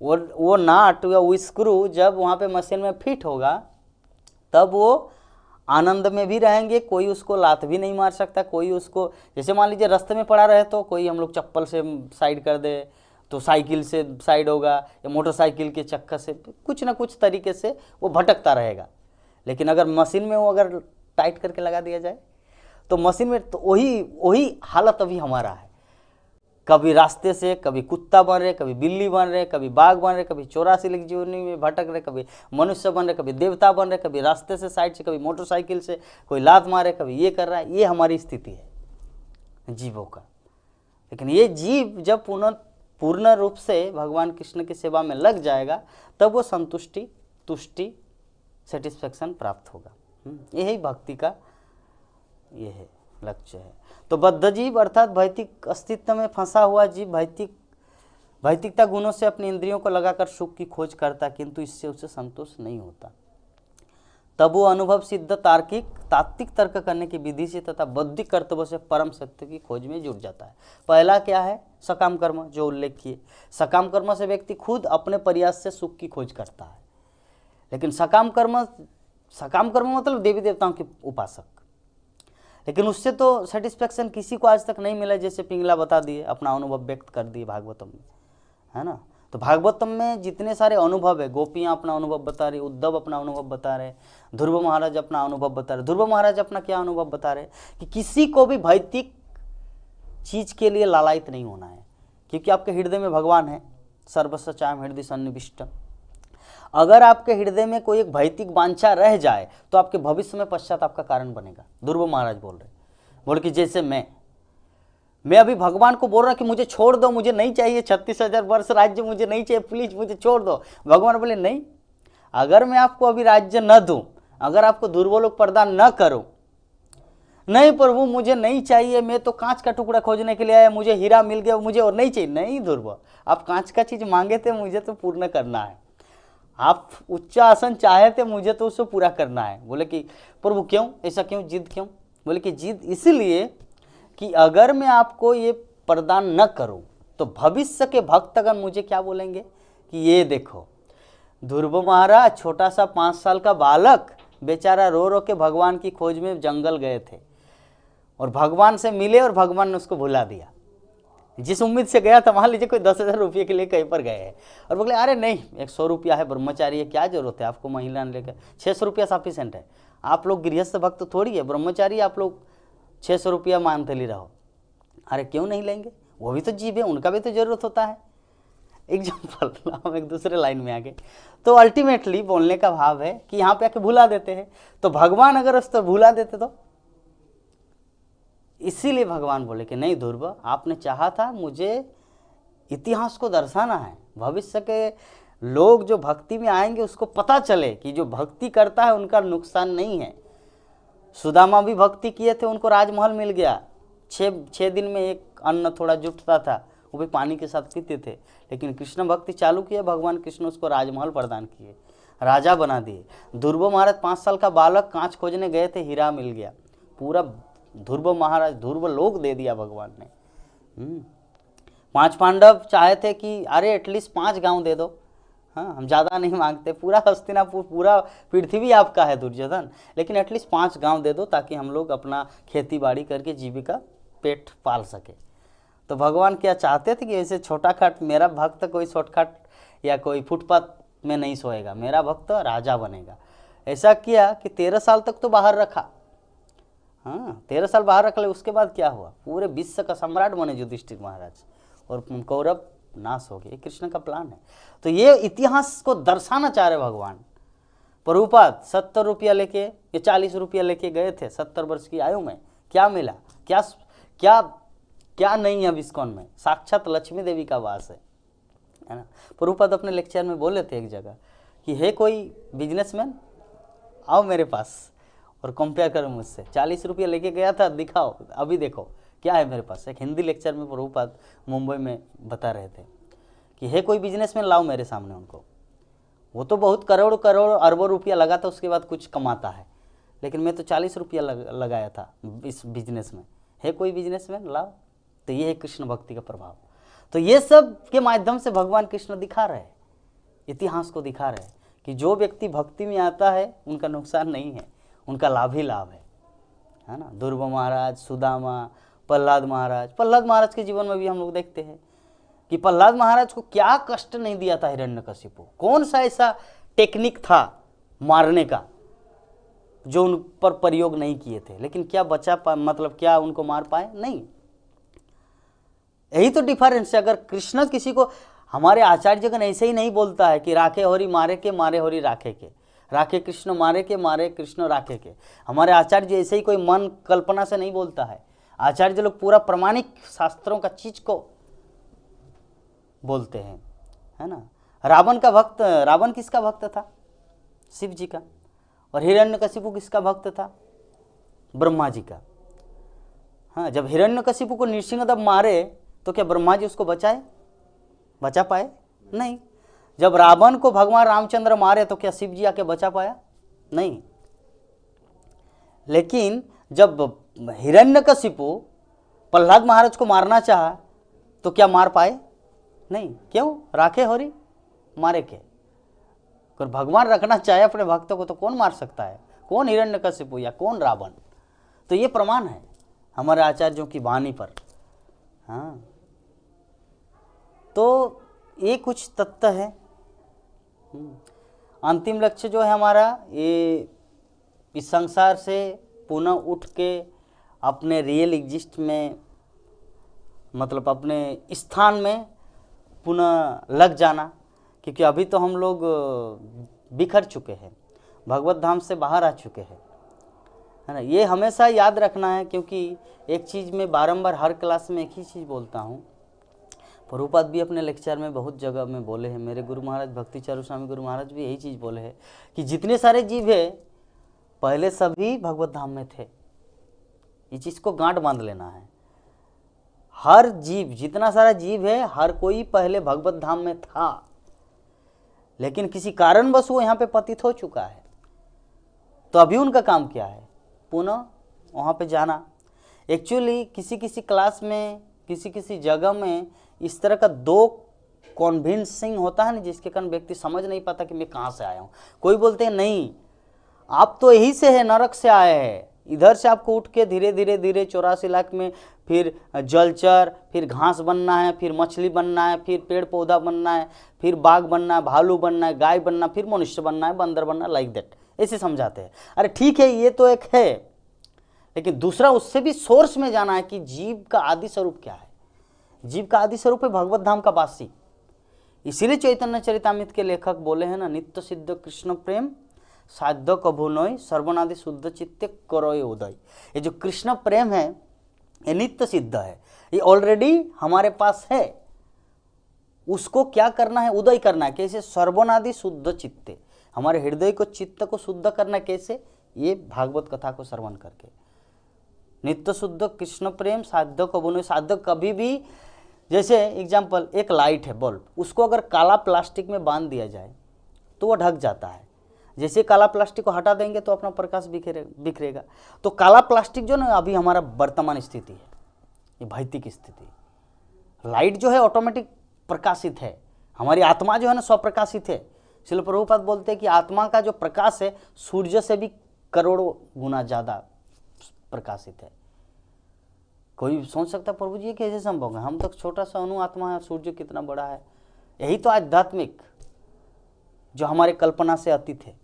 वो नाट या वो स्क्रू जब वहाँ पे मशीन में फिट होगा तब वो आनंद में भी रहेंगे, कोई उसको लात भी नहीं मार सकता, कोई उसको, जैसे मान लीजिए रास्ते में पड़ा रहे तो कोई हम लोग चप्पल से साइड कर दे तो साइकिल से साइड होगा या मोटरसाइकिल के चक्कर से, कुछ ना कुछ तरीके से वो भटकता रहेगा। लेकिन अगर मशीन में वो अगर टाइट करके लगा दिया जाए तो मशीन में तो वही हालत अभी हमारा है। कभी रास्ते से कभी कुत्ता बन रहे, कभी बिल्ली बन रहे, कभी बाघ बन रहे, कभी 84 लाख जीवनी में भटक रहे, कभी मनुष्य बन रहे, कभी देवता बन रहे, कभी रास्ते से साइड से, कभी मोटरसाइकिल से कोई लात मारे, कभी ये कर रहा है। ये हमारी स्थिति है जीवों का। लेकिन ये जीव जब पूर्ण रूप से भगवान कृष्ण की सेवा में लग जाएगा तब वो संतुष्टि, तुष्टि, सेटिस्फैक्शन प्राप्त होगा। यही भक्ति का ये है लक्ष्य है। तो बद्ध जीव अर्थात भौतिक अस्तित्व में फंसा हुआ जीव भौतिकता गुणों से अपनी इंद्रियों को लगाकर सुख की खोज करता, किंतु इससे उसे संतोष नहीं होता। तब वो अनुभव सिद्ध तात्विक तर्क करने की विधि से तथा बौद्धिक कर्तव्यों से परम सत्य की खोज में जुट जाता है। पहला क्या है? सकाम कर्म, जो उल्लेख किए। सकाम कर्म से व्यक्ति खुद अपने प्रयास से सुख की खोज करता है। लेकिन सकाम कर्म मतलब देवी देवताओं के उपासक। लेकिन उससे तो सेटिस्फैक्शन किसी को आज तक नहीं मिला। जैसे पिंगला बता दिए, अपना अनुभव व्यक्त कर दिए भागवतम में, है ना। तो भागवतम में जितने सारे अनुभव है, गोपियाँ अपना अनुभव बता रही, उद्धव अपना अनुभव बता रहे, ध्रुव महाराज अपना अनुभव बता रहे। ध्रुव महाराज अपना क्या अनुभव बता रहे कि किसी को भी भौतिक चीज के लिए लालायित नहीं होना है, क्योंकि आपके हृदय में भगवान है। सर्वस्व चायम हृदय सन्निविष्ट। अगर आपके हृदय में कोई एक भौतिक वांछा रह जाए तो आपके भविष्य में पश्चाताप का कारण बनेगा। ध्रुव महाराज बोल कि जैसे मैं अभी भगवान को बोल रहा कि मुझे छोड़ दो, मुझे नहीं चाहिए 36,000 वर्ष राज्य, मुझे नहीं चाहिए, प्लीज मुझे छोड़ दो। भगवान बोले नहीं, अगर मैं आपको अभी राज्य न दूं, अगर आपको दुर्बलोक प्रदान न करूं, नहीं प्रभु मुझे नहीं चाहिए, मैं तो कांच का टुकड़ा खोजने के लिए आया, मुझे हीरा मिल गया, मुझे और नहीं चाहिए। नहीं ध्रुव, आप कांच का चीज मांगे थे, मुझे तो पूर्ण करना है। आप उच्च आसन चाहे थे, मुझे तो उसको पूरा करना है। बोले कि प्रभु क्यों ऐसा, क्यों जिद क्यों? बोले कि जिद इसलिए कि अगर मैं आपको ये प्रदान न करूं तो भविष्य के भक्तगण मुझे क्या बोलेंगे कि ये देखो ध्रुव महाराज छोटा सा 5 साल का बालक बेचारा रो रो के भगवान की खोज में जंगल गए थे और भगवान से मिले और भगवान ने उसको भुला दिया। जिस उम्मीद से गया था, मान लीजिए कोई 10,000 रुपये के लिए कहीं पर गए हैं और बोले अरे नहीं 100 रुपया है, ब्रह्मचारी है, क्या जरूरत है आपको महिला ने लेकर, 600 रुपया सफिशेंट है। आप लोग गृहस्थ भक्त थोड़ी है, ब्रह्मचारी आप लोग 600 रुपया मानते ले रहो। अरे क्यों नहीं लेंगे, वो भी तो जीव है, उनका भी तो जरूरत होता है। एग्जाम्पल, हम एक दूसरे लाइन में आ गए। तो अल्टीमेटली बोलने का भाव है कि यहाँ पे आके भुला देते हैं। तो भगवान अगर उस तो भुला देते तो, इसीलिए भगवान बोले कि नहीं ध्रुव, आपने चाहा था, मुझे इतिहास को दर्शाना है, भविष्य के लोग जो भक्ति में आएंगे उसको पता चले कि जो भक्ति करता है उनका नुकसान नहीं है। सुदामा भी भक्ति किए थे, उनको राजमहल मिल गया। 6 दिन में एक अन्न थोड़ा जुटता था, वो भी पानी के साथ पीते थे। लेकिन कृष्ण भक्ति चालू किए, भगवान कृष्ण उसको राजमहल प्रदान किए, राजा बना दिए। ध्रुव महाराज 5 साल का बालक कांच खोजने गए थे, हीरा मिल गया, पूरा ध्रुव महाराज ध्रुव लोक दे दिया भगवान ने। 5 पांडव चाहे थे कि अरे एटलीस्ट 5 गांव दे दो, हाँ हम ज़्यादा नहीं मांगते, पूरा हस्तिनापुर पूरा पृथ्वी आपका है दुर्योधन, लेकिन एटलीस्ट 5 गांव दे दो ताकि हम लोग अपना खेती बाड़ी करके जीविका पेट पाल सके। तो भगवान क्या चाहते थे कि ऐसे छोटा खाट मेरा भक्त कोई शॉर्टकट या कोई फुटपाथ में नहीं सोएगा, मेरा भक्त राजा बनेगा। ऐसा किया कि 13 साल तक तो बाहर रखा। हाँ 13 साल बाहर रख ले, उसके बाद क्या हुआ, पूरे विश्व का सम्राट बने युधिष्ठिर महाराज और कौरव नाश हो गए। ये कृष्ण का प्लान है। तो ये इतिहास को दर्शाना चाह रहे भगवान। प्रभुपाद 70 रुपया लेके या 40 रुपया लेके गए थे 70 वर्ष की आयु में, क्या मिला? क्या क्या क्या नहीं है इस्कॉन में? साक्षात लक्ष्मी देवी का वास है ना। प्रभुपाद अपने लेक्चर में बोले थे एक जगह कि है कोई बिजनेसमैन, आओ मेरे पास और कंपेयर करो मुझसे। 40 रुपया लेके गया था, दिखाओ अभी देखो क्या है मेरे पास। एक हिंदी लेक्चर में प्रभुपाद मुंबई में बता रहे थे कि है कोई बिजनेसमैन, लाओ मेरे सामने उनको। वो तो बहुत करोड़ करोड़ अरबों रुपया लगा था, उसके बाद कुछ कमाता है, लेकिन मैं तो 40 रुपया लगाया था इस बिजनेस में। है कोई बिजनेसमैन, लाओ। तो ये है कृष्ण भक्ति का प्रभाव। तो ये सब के माध्यम से भगवान कृष्ण दिखा रहे हैं, इतिहास को दिखा रहे हैं कि जो व्यक्ति भक्ति में आता है उनका नुकसान नहीं है, उनका लाभ ही लाभ है ना। ध्रुव महाराज, सुदामा, प्रहलाद महाराज के जीवन में भी हम लोग देखते हैं कि प्रहलाद महाराज को क्या कष्ट नहीं दिया था हिरण्यकशिपु। कौन सा ऐसा टेक्निक था मारने का जो उन पर प्रयोग नहीं किए थे, लेकिन क्या मतलब क्या उनको मार पाए? नहीं। यही तो डिफरेंस है। अगर कृष्ण किसी को, हमारे आचार्य जगन ऐसे ही नहीं बोलता है कि राखे होरी मारे के, मारे होरी राखे के, राखे कृष्ण मारे के, मारे कृष्ण राखे के। हमारे आचार्य ऐसे ही कोई मन कल्पना से नहीं बोलता है। आचार्य लोग पूरा प्रमाणिक शास्त्रों का चीज को बोलते हैं, है ना। रावण किसका भक्त था? शिव जी का। और हिरण्यकशिपु किसका भक्त था? ब्रह्मा जी का। हाँ, जब हिरण्यकशिपु को नृसिंहदेव मारे तो क्या ब्रह्मा जी उसको बचा पाए? नहीं। जब रावण को भगवान रामचंद्र मारे तो क्या शिव जी आके बचा पाया? नहीं। लेकिन जब हिरण्यकशिपु प्रहलाद महाराज को मारना चाहा तो क्या मार पाए? नहीं। क्यों? राखे होरी मारे के। अगर भगवान रखना चाहे अपने भक्तों को तो कौन मार सकता है? कौन हिरण्यकशिपु या कौन रावण? तो ये प्रमाण है हमारे आचार्यों की वाणी पर। हाँ, तो ये कुछ तत्व है। अंतिम लक्ष्य जो है हमारा, ये इस संसार से पुनः उठ के अपने रियल एग्जिस्ट में, मतलब अपने स्थान में पुनः लग जाना। क्योंकि अभी तो हम लोग बिखर चुके हैं, भगवत धाम से बाहर आ चुके हैं, है ना। ये हमेशा याद रखना है, क्योंकि एक चीज़ मैं बारंबार हर क्लास में एक ही चीज़ बोलता हूँ। प्रभुपाद भी अपने लेक्चर में बहुत जगह में बोले हैं, मेरे गुरु महाराज भक्ति चारू स्वामी गुरु महाराज भी यही चीज़ बोले हैं कि जितने सारे जीव है पहले सभी भगवत धाम में थे। ये चीज़ को गांठ बांध लेना है। हर जीव, जितना सारा जीव है, हर कोई पहले भगवत धाम में था, लेकिन किसी कारणवश वो यहाँ पे पतित हो चुका है। तो अभी उनका काम क्या है? पुनः वहाँ पे जाना। एक्चुअली किसी किसी क्लास में, किसी किसी जगह में इस तरह का दो कॉन्विंसिंग होता है ना, जिसके कारण व्यक्ति समझ नहीं पाता कि मैं कहाँ से आया हूँ। कोई बोलते हैं नहीं, आप तो यही से है, नरक से आए हैं, इधर से आपको उठ के धीरे धीरे धीरे 84 लाख में फिर जलचर, फिर घास बनना है, फिर मछली बनना है, फिर पेड़ पौधा बनना है, फिर बाघ बनना है, भालू बनना है, गाय बनना, फिर मनुष्य बनना है, बंदर बनना, लाइक दैट ऐसे समझाते हैं। अरे ठीक है, ये तो एक है, लेकिन दूसरा उससे भी सोर्स में जाना है कि जीव का आदि स्वरूप क्या है। जीव का आदि स्वरूप है भगवत धाम का वासी। इसीलिए चैतन्य चरितामृत के लेखक बोले हैं ना, नित्य सिद्ध कृष्ण प्रेम साध्य कभू नोय, सर्वनादि शुद्ध चित्ते करोय उदय। ये जो कृष्ण प्रेम है ये नित्य सिद्ध है, ये ऑलरेडी हमारे पास है। उसको क्या करना है? उदय करना है। कैसे? सर्वनादि शुद्ध चित्ते, हमारे हृदय को, चित्त को शुद्ध करना कैसे? ये भागवत कथा को श्रवण करके। नित्य शुद्ध कृष्ण प्रेम साध्य कभू नोय। साध्य कभी भी, जैसे एग्जाम्पल, एक लाइट है, बल्ब, उसको अगर काला प्लास्टिक में बांध दिया जाए तो वो ढक जाता है। जैसे काला प्लास्टिक को हटा देंगे तो अपना प्रकाश बिखरेगा। तो काला प्लास्टिक जो ना अभी हमारा वर्तमान स्थिति है, ये भौतिक स्थिति। लाइट जो है ऑटोमेटिक प्रकाशित है, हमारी आत्मा जो है ना स्वप्रकाशित है। इसलिए प्रभुपाद बोलते हैं कि आत्मा का जो प्रकाश है सूर्य से भी करोड़ों गुना ज़्यादा प्रकाशित है। कोई सोच सकता प्रभु जी ये कैसे संभव है? हम तो छोटा सा अणु आत्मा है, सूर्य कितना बड़ा है। यही तो आध्यात्मिक, जो हमारे कल्पना से अतीत है,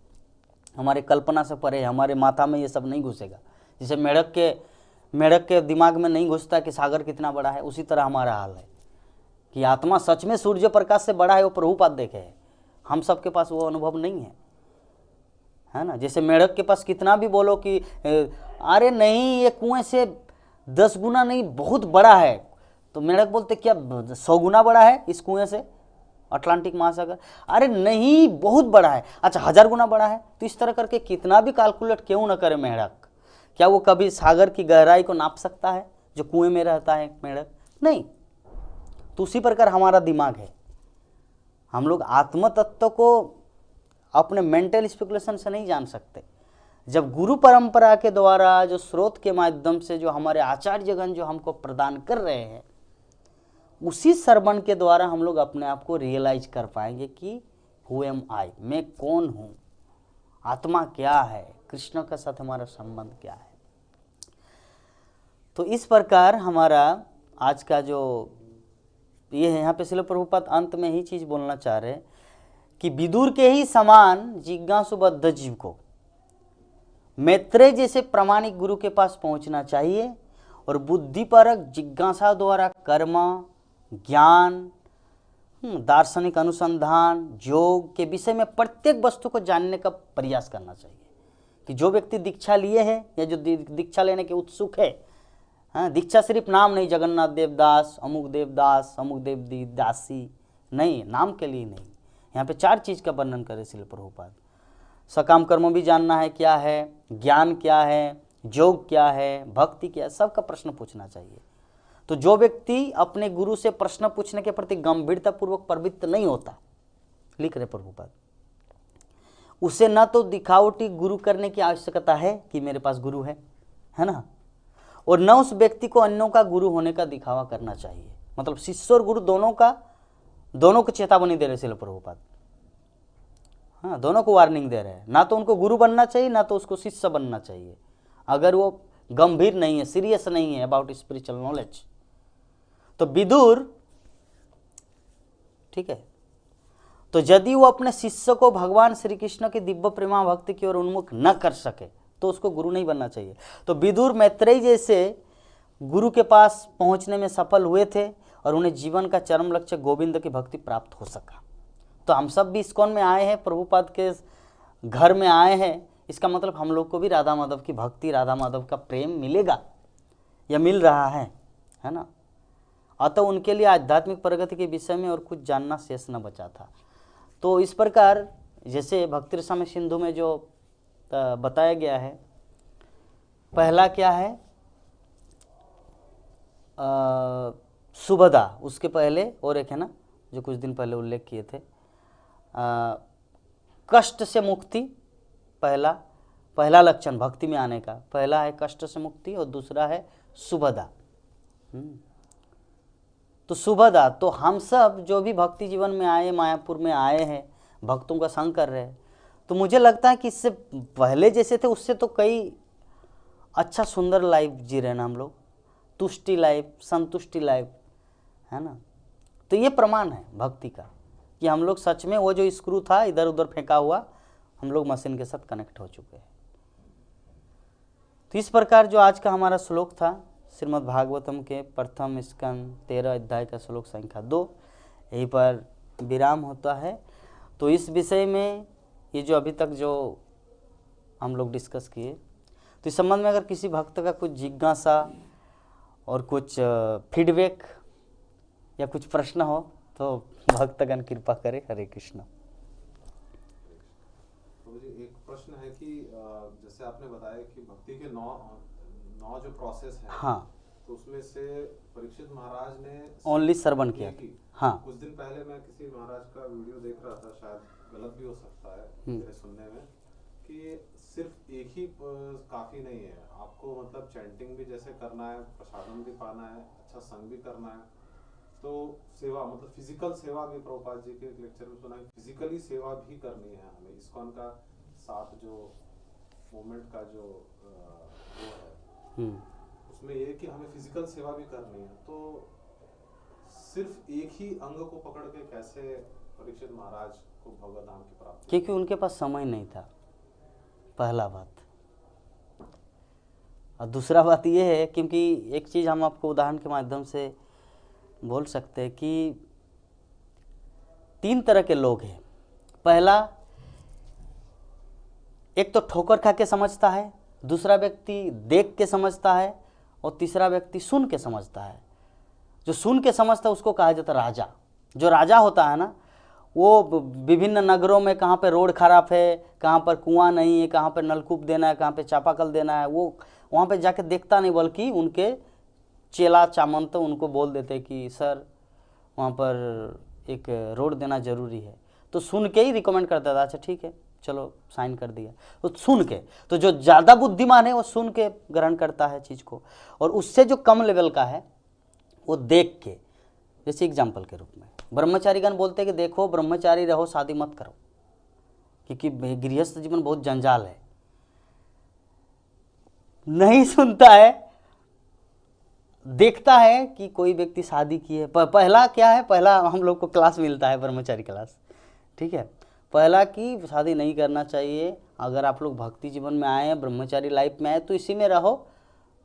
हमारे कल्पना से परे है। हमारे माथा में ये सब नहीं घुसेगा। जैसे मेढक के दिमाग में नहीं घुसता कि सागर कितना बड़ा है, उसी तरह हमारा हाल है कि आत्मा सच में सूर्य प्रकाश से बड़ा है, वो प्रभुपाद देखे है। हम सबके पास वो अनुभव नहीं है ना। जैसे मेढक के पास कितना भी बोलो कि अरे नहीं ये कुएं से 10 गुना नहीं बहुत बड़ा है, तो मेढक बोलते क्या 100 गुना बड़ा है इस कुएं से, अटलांटिक महासागर। अरे नहीं बहुत बड़ा है, अच्छा 1000 गुना बड़ा है। तो इस तरह करके कितना भी कैलकुलेट क्यों न करे मेढक, क्या वो कभी सागर की गहराई को नाप सकता है जो कुएं में रहता है मेढक? नहीं। तो उसी प्रकार हमारा दिमाग है। हम लोग आत्म तत्व को अपने मेंटल स्पेकुलेशन से नहीं जान सकते। जब गुरु परंपरा के द्वारा जो स्रोत के माध्यम से जो हमारे आचार्यगण जो हमको प्रदान कर रहे हैं, उसी श्रवण के द्वारा हम लोग अपने आप को रियलाइज कर पाएंगे कि हु एम आई, मैं कौन हूँ, आत्मा क्या है, कृष्ण के साथ हमारा संबंध क्या है। तो इस प्रकार हमारा आज का जो ये है, यहाँ पे श्रील प्रभुपाद अंत में ही चीज बोलना चाह रहे हैं कि विदुर के ही समान जिज्ञासुबद्ध जीव को मैत्रेय जैसे प्रामाणिक गुरु के पास पहुंचना चाहिए और बुद्धिपरक जिज्ञासा द्वारा कर्म, ज्ञान, दार्शनिक अनुसंधान, योग के विषय में प्रत्येक वस्तु को जानने का प्रयास करना चाहिए। कि जो व्यक्ति दीक्षा लिए है या जो दीक्षा लेने के उत्सुक है, हाँ, दीक्षा सिर्फ नाम नहीं, जगन्नाथ देवदास, अमुक देवदासी नहीं, नाम के लिए नहीं। यहाँ पे 4 चीज का वर्णन करे श्रील प्रभुपाद। सकाम कर्म भी जानना है क्या है, ज्ञान क्या है, योग क्या है, भक्ति क्या है, सबका प्रश्न पूछना चाहिए। तो जो व्यक्ति अपने गुरु से प्रश्न पूछने के प्रति गंभीरता पूर्वक प्रवृत्त नहीं होता, लिख रहे प्रभुपाद, उसे न तो दिखावटी गुरु करने की आवश्यकता है कि मेरे पास गुरु है ना, और न उस व्यक्ति को अन्यों का गुरु होने का दिखावा करना चाहिए। मतलब शिष्य और गुरु दोनों को चेतावनी दे रहे श्रील प्रभुपाद। हाँ, दोनों को वार्निंग दे रहे हैं। ना तो उनको गुरु बनना चाहिए, ना तो उसको शिष्य बनना चाहिए, अगर वो गंभीर नहीं है, सीरियस नहीं है अबाउट स्पिरिचुअल नॉलेज। तो विदुर, ठीक है, तो यदि वो अपने शिष्य को भगवान श्री कृष्ण की दिव्य प्रेमा भक्ति की ओर उन्मुख न कर सके तो उसको गुरु नहीं बनना चाहिए। तो विदुर मैत्रेय जैसे गुरु के पास पहुंचने में सफल हुए थे और उन्हें जीवन का चरम लक्ष्य गोविंद की भक्ति प्राप्त हो सका। तो हम सब भी इस्कॉन में आए हैं, प्रभुपाद के घर में आए हैं, इसका मतलब हम लोग को भी राधा माधव की भक्ति, राधा माधव का प्रेम मिलेगा या मिल रहा है ना। अतः उनके लिए आध्यात्मिक प्रगति के विषय में और कुछ जानना शेष न बचा था। तो इस प्रकार जैसे भक्ति रसामृत सिंधु में जो बताया गया है, पहला क्या है, सुभदा, उसके पहले और एक है ना जो कुछ दिन पहले उल्लेख किए थे, कष्ट से मुक्ति। पहला लक्षण भक्ति में आने का, पहला है कष्ट से मुक्ति और दूसरा है सुभदा। तो सुभदा, तो हम सब जो भी भक्ति जीवन में आए, मायापुर में आए हैं, भक्तों का संग कर रहे हैं, तो मुझे लगता है कि इससे पहले जैसे थे उससे तो कई अच्छा सुंदर लाइफ जी रहे हैं हम लोग, तुष्टि लाइफ, संतुष्टि लाइफ, है ना। तो ये प्रमाण है भक्ति का कि हम लोग सच में वो जो स्क्रू था इधर उधर फेंका हुआ, हम लोग मशीन के साथ कनेक्ट हो चुके हैं। तो इस प्रकार जो आज का हमारा श्लोक था श्रीमद् भागवतम के प्रथम स्कंद 13 अध्याय का श्लोक संख्या 2, यहीं पर विराम होता है। तो इस विषय में ये जो अभी तक जो हम लोग डिस्कस किए, तो इस संबंध में अगर किसी भक्त का कुछ जिज्ञासा और कुछ फीडबैक या कुछ प्रश्न हो तो भक्तगण कृपा करे। हरे कृष्ण। तो मुझे एक प्रश्न है कि जैसे आपने बताया कि भक्ति के नौ जो प्रोसेस है, हाँ, तो उसमें से परीक्षित महाराज ने ओनली श्रवण किया। हाँ, कुछ दिन पहले मैं किसी महाराज का वीडियो देख रहा था, शायद गलत भी हो सकता है मेरे सुनने में, कि सिर्फ एक ही काफी नहीं है, आपको मतलब चैंटिंग भी जैसे करना है, प्रसादम भी पाना है, अच्छा संग भी करना है, तो सेवा मतलब फिजिकल सेवा भी, प्रभुपाद जी के लेक्चर में सुना है फिजिकली सेवा भी करनी है हमें। इस्कॉन का साथ जो मूवमेंट का जो वो है उसमें ये कि हमें फिजिकल सेवा भी करनी है। तो सिर्फ एक ही अंग को पकड़ के कैसे परीक्षित महाराज को भगवत धाम की प्राप्ति? क्योंकि उनके पास समय नहीं था, पहला बात। और दूसरा बात ये है, क्योंकि एक चीज़ हम आपको उदाहरण के माध्यम से बोल सकते हैं कि 3 तरह के लोग हैं। पहला, एक तो ठोकर खा के समझता है, दूसरा व्यक्ति देख के समझता है, और तीसरा व्यक्ति सुन के समझता है। जो सुन के समझता है उसको कहा जाता है राजा। जो राजा होता है ना, वो विभिन्न नगरों में कहाँ पे रोड खराब है, कहाँ पर कुआं नहीं है, कहाँ पर नलकूप देना है, कहाँ पे चापाकल देना है, वो वहाँ पे जाके देखता नहीं, बल्कि उनके चेला चामंत उनको बोल देते कि सर वहाँ पर एक रोड देना ज़रूरी है। तो सुन के ही रिकमेंड करता था, अच्छा ठीक है चलो साइन कर दिया। तो सुन के, तो जो ज़्यादा बुद्धिमान है वो सुन के ग्रहण करता है चीज़ को, और उससे जो कम लेवल का है वो देख के। जैसे एग्जाम्पल के रूप में ब्रह्मचारीगण बोलते हैं कि देखो ब्रह्मचारी रहो, शादी मत करो, क्योंकि गृहस्थ जीवन बहुत जंजाल है। नहीं सुनता है, देखता है कि कोई व्यक्ति शादी की है। पहला क्या है, पहला हम लोग को क्लास मिलता है ब्रह्मचारी क्लास, ठीक है। पहला कि शादी नहीं करना चाहिए। अगर आप लोग भक्ति जीवन में आए हैं, ब्रह्मचारी लाइफ में आए, तो इसी में रहो,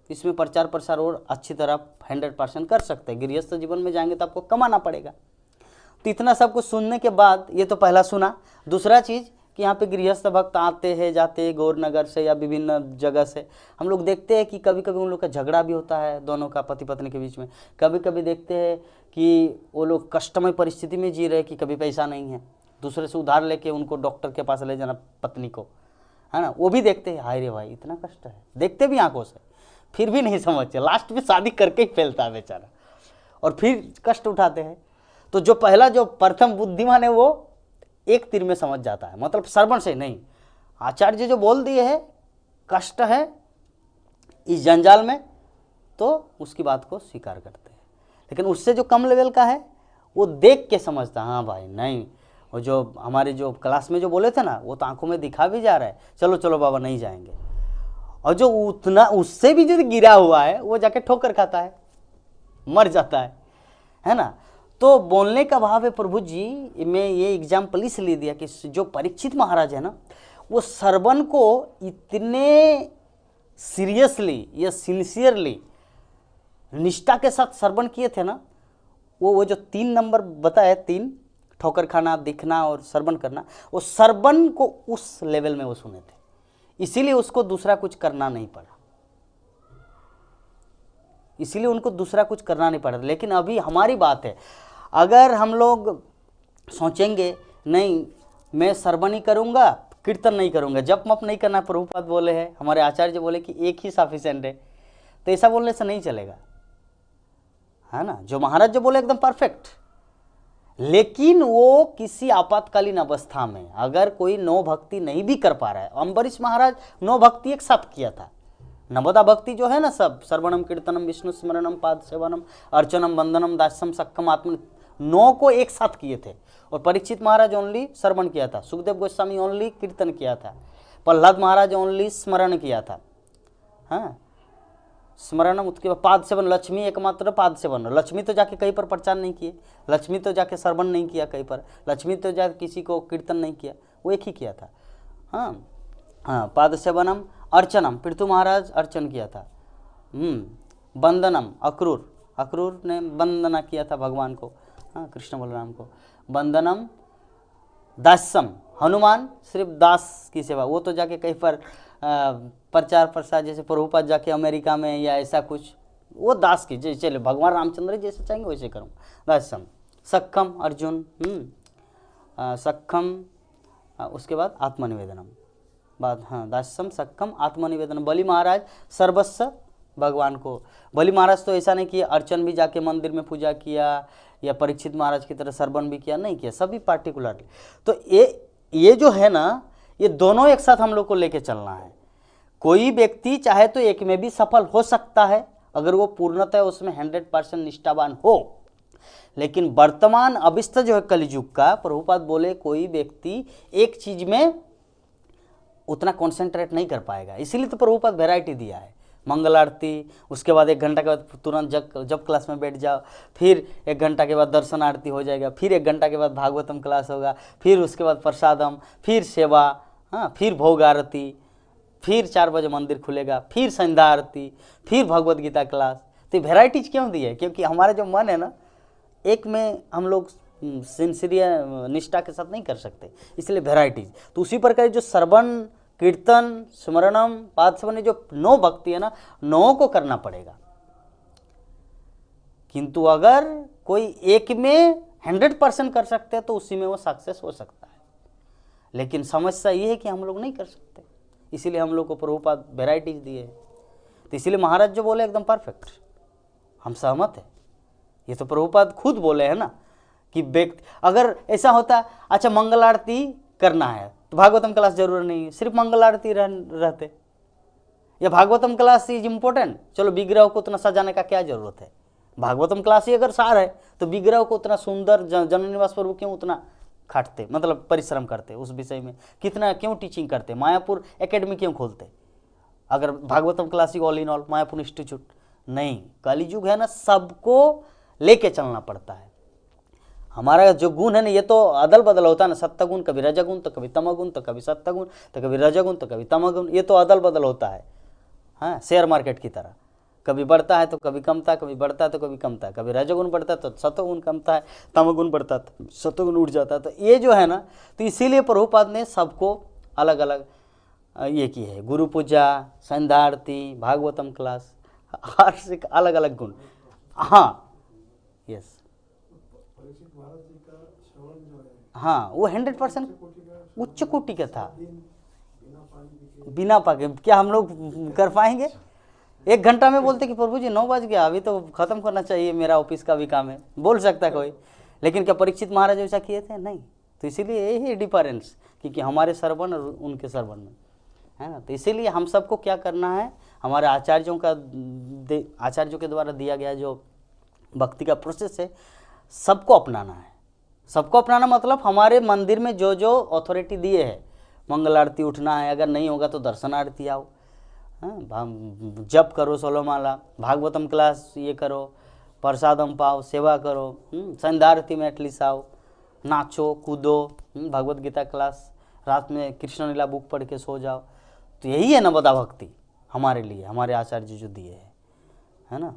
इसमें प्रचार प्रसार और अच्छी तरह 100% कर सकते हैं। गृहस्थ जीवन में जाएंगे तो आपको कमाना पड़ेगा। तो इतना सब कुछ सुनने के बाद, ये तो पहला सुना। दूसरा चीज़ कि यहाँ पे गृहस्थ भक्त आते हैं जाते हैं गौरनगर से या विभिन्न जगह से। हम लोग देखते हैं कि कभी कभी उन लोग का झगड़ा भी होता है, दोनों का पति पत्नी के बीच में। कभी कभी देखते हैं कि वो लोग कष्टमय परिस्थिति में जी रहे हैं, कि कभी पैसा नहीं है, दूसरे से उधार लेके उनको डॉक्टर के पास ले जाना पत्नी को, है ना। वो भी देखते हैं, हाय रे भाई इतना कष्ट है, देखते भी आंखों से, फिर भी नहीं समझते, लास्ट में शादी करके ही फैलता है बेचारा, और फिर कष्ट उठाते हैं। तो जो पहला, जो प्रथम बुद्धिमान है, वो एक तीर में समझ जाता है, मतलब श्रवण से नहीं। आचार्य जो बोल दिए है, कष्ट है इस जंजाल में, तो उसकी बात को स्वीकार करते हैं। लेकिन उससे जो कम लेवल का है वो देख के समझता है, हाँ भाई नहीं, और जो हमारे जो क्लास में जो बोले थे ना, वो तो आंखों में दिखा भी जा रहा है, चलो चलो बाबा नहीं जाएंगे। और जो उतना उससे भी जो गिरा हुआ है वो जाके ठोकर खाता है, मर जाता है ना। तो बोलने का भाव है प्रभु जी। मैं ये एग्जाम्पल इसलिए दिया कि जो परीक्षित महाराज है ना, वो श्रवण को इतने सीरियसली या सिंसियरली निष्ठा के साथ श्रवण किए थे ना, वो जो 3 नंबर बताया, 3 ठोकर खाना, दिखना और श्रवण करना, वो श्रवण को उस लेवल में वो सुने थे, इसीलिए उसको दूसरा कुछ करना नहीं पड़ा, इसीलिए उनको दूसरा कुछ करना नहीं पड़ा। लेकिन अभी हमारी बात है, अगर हम लोग सोचेंगे नहीं मैं श्रवण ही करूँगा, कीर्तन नहीं करूँगा, जप मप नहीं करना, प्रभुपाद बोले हैं, हमारे आचार्य बोले कि एक ही सफिशिएंट है, तो ऐसा बोलने से नहीं चलेगा, है ना। जो महाराज जो बोले एकदम परफेक्ट। लेकिन वो किसी आपातकालीन अवस्था में अगर कोई नौ भक्ति नहीं भी कर पा रहा है, अम्बरीश महाराज 9 भक्ति एक साथ किया था। नवदा भक्ति जो है ना, सब श्रवणम कीर्तनम विष्णु स्मरणम पाद सेवनम अर्चनम वंदनम दास्यम सक्कम आत्म, 9 को एक साथ किए थे। और परीक्षित महाराज ओनली श्रवण किया था, सुखदेव गोस्वामी ओनली कीर्तन किया था, प्रहलाद महाराज ओनली स्मरण किया था, हाँ स्मरणम। उसके बाद पाद सेवन, लक्ष्मी एकमात्र पाद सेवन। लक्ष्मी तो जाके कहीं पर प्रचार नहीं किए, लक्ष्मी तो जाके श्रवण नहीं किया कहीं पर, लक्ष्मी तो जाके किसी को कीर्तन नहीं किया, वो एक ही किया था, हाँ हाँ। पाद सेवनम अर्चनम, पृथु महाराज अर्चन किया था। वंदनम अक्रूर ने वंदना किया था भगवान को, हाँ कृष्ण बलराम को। वंदनम दास्यम, हनुमान सिर्फ दास की सेवा, वो तो जाके कहीं पर प्रचार प्रसार, जैसे प्रभुपाद जाके अमेरिका में या ऐसा कुछ, वो दास की, जैसे चले भगवान रामचंद्र जैसे चाहेंगे वैसे करूँ। दास्यम सख्खम अर्जुन, सख्खम, उसके बाद आत्मनिवेदनम, बाद हाँ दास्यम सख्खम आत्मनिवेदनम। बलि महाराज सर्वस्व भगवान को, बलि महाराज तो ऐसा नहीं किया अर्चन भी जाके मंदिर में पूजा किया या परीक्षित महाराज की तरह श्रवण भी किया, नहीं किया, सभी पार्टिकुलरली। तो ये जो है ना, ये दोनों एक साथ हम लोग को लेके चलना है। कोई व्यक्ति चाहे तो एक में भी सफल हो सकता है अगर वो पूर्णतः उसमें 100% निष्ठावान हो। लेकिन वर्तमान अवस्था जो है कलयुग का, प्रभुपाद बोले कोई व्यक्ति एक चीज में उतना कॉन्सेंट्रेट नहीं कर पाएगा, इसीलिए तो प्रभुपाद वैरायटी दिया है। मंगल आरती, उसके बाद 1 घंटा के बाद तुरंत जब क्लास में बैठ जाओ, फिर 1 घंटा के बाद दर्शन आरती हो जाएगा, फिर 1 घंटा के बाद भागवतम क्लास होगा, फिर उसके बाद प्रसादम, फिर सेवा, हाँ फिर भोग आरती, फिर 4 बजे मंदिर खुलेगा, फिर संध्या आरती, फिर भगवद गीता क्लास। तो वैराइटीज क्यों दी है? क्योंकि हमारा जो मन है ना, एक में हम लोग सिंसियर निष्ठा के साथ नहीं कर सकते, इसलिए वेराइटीज। तो उसी प्रकार जो श्रवण कीर्तन स्मरणम पाद सेवन जो 9 भक्ति है ना, 9 को करना पड़ेगा। किंतु अगर कोई एक में 100% कर सकते हैं तो उसी में वो सक्सेस हो सकता है। लेकिन समस्या ये है कि हम लोग नहीं कर सकते, इसीलिए हम लोग को प्रभुपाद वेराइटीज दिए। तो इसीलिए महाराज जो बोले एकदम परफेक्ट, हम सहमत है। ये तो प्रभुपाद खुद बोले हैं ना कि व्यक्ति अगर ऐसा होता, अच्छा मंगल आरती करना है तो भागवतम क्लास जरूर नहीं है, सिर्फ मंगल आरती रहते, या भागवतम क्लास इज इम्पोर्टेंट, चलो विग्रह को उतना सजाने का क्या जरूरत है, भागवतम क्लास ही अगर सार है तो विग्रह को उतना सुंदर जनन निवास प्रभु क्यों उतना खाटते, मतलब परिश्रम करते, उस विषय में कितना क्यों टीचिंग करते, मायापुर एकेडमी क्यों खोलते, अगर Bhagavatam class all in all Mayapur institute नहीं। कलियुग है ना, सबको लेके चलना पड़ता है। हमारा जो गुण है ना, ये तो अदल बदल होता है ना, सत्तगुण कभी रजगुण तो कभी तमगुण तो कभी सत्तगुण तो कभी रजगुण तो कभी तमगुण, ये तो अदल बदल होता है। हाँ, शेयर मार्केट की तरह, कभी बढ़ता है तो कभी कमता है, कभी बढ़ता है तो कभी कमता है, कभी रजगुण बढ़ता है तो सत्वगुण कमता है, तमगुण बढ़ता है तो सत्वगुण उठ जाता है। तो ये जो है ना, तो इसीलिए प्रभुपाद ने सबको अलग अलग ये की है, गुरु पूजा, संध्या आरती, भागवतम क्लास, हर से अलग अलग गुण। हाँ यस, हाँ वो 100% उच्च कोटि का था, बिना पाके क्या हम लोग कर पाएंगे? 1 घंटा में बोलते कि प्रभु जी 9 बज गया, अभी तो खत्म करना चाहिए, मेरा ऑफिस का भी काम है, बोल सकता है कोई। लेकिन क्या परीक्षित महाराज ऐसा किए थे? नहीं। तो इसीलिए यही डिफरेंस, क्योंकि हमारे श्रवण और उनके श्रवण में है ना। तो इसीलिए हम सबको क्या करना है, हमारे आचार्यों के द्वारा दिया गया जो भक्ति का प्रोसेस है, सबको अपनाना है। सबको अपनाना मतलब हमारे मंदिर में जो जो अथॉरिटी दिए है, मंगल आरती उठना है, अगर नहीं होगा तो दर्शन आरती आओ, जप करो 16 माला, भागवतम क्लास ये करो, प्रसादम पाओ, सेवा करो, संध्या आरती में एटलीस्ट आओ, नाचो कूदो, भगवत गीता क्लास, रात में कृष्ण लीला बुक पढ़ के सो जाओ। तो यही है नवदा भक्ति हमारे लिए, हमारे आचार्य जी जो दिए है ना,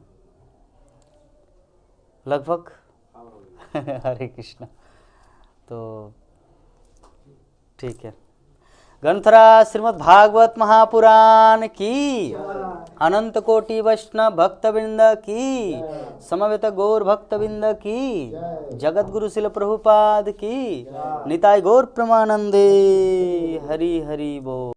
लगभग। हरे कृष्ण। तो ठीक है, ग्रंथराज श्रीमद् भागवत महापुराण की, अनंत कोटि वैष्णव भक्तवृंद की, समवेत गौर भक्तवृंद की, जगत गुरु शिल प्रभुपाद की, निताय गौर प्रमानंदे। हरि हरि बोल।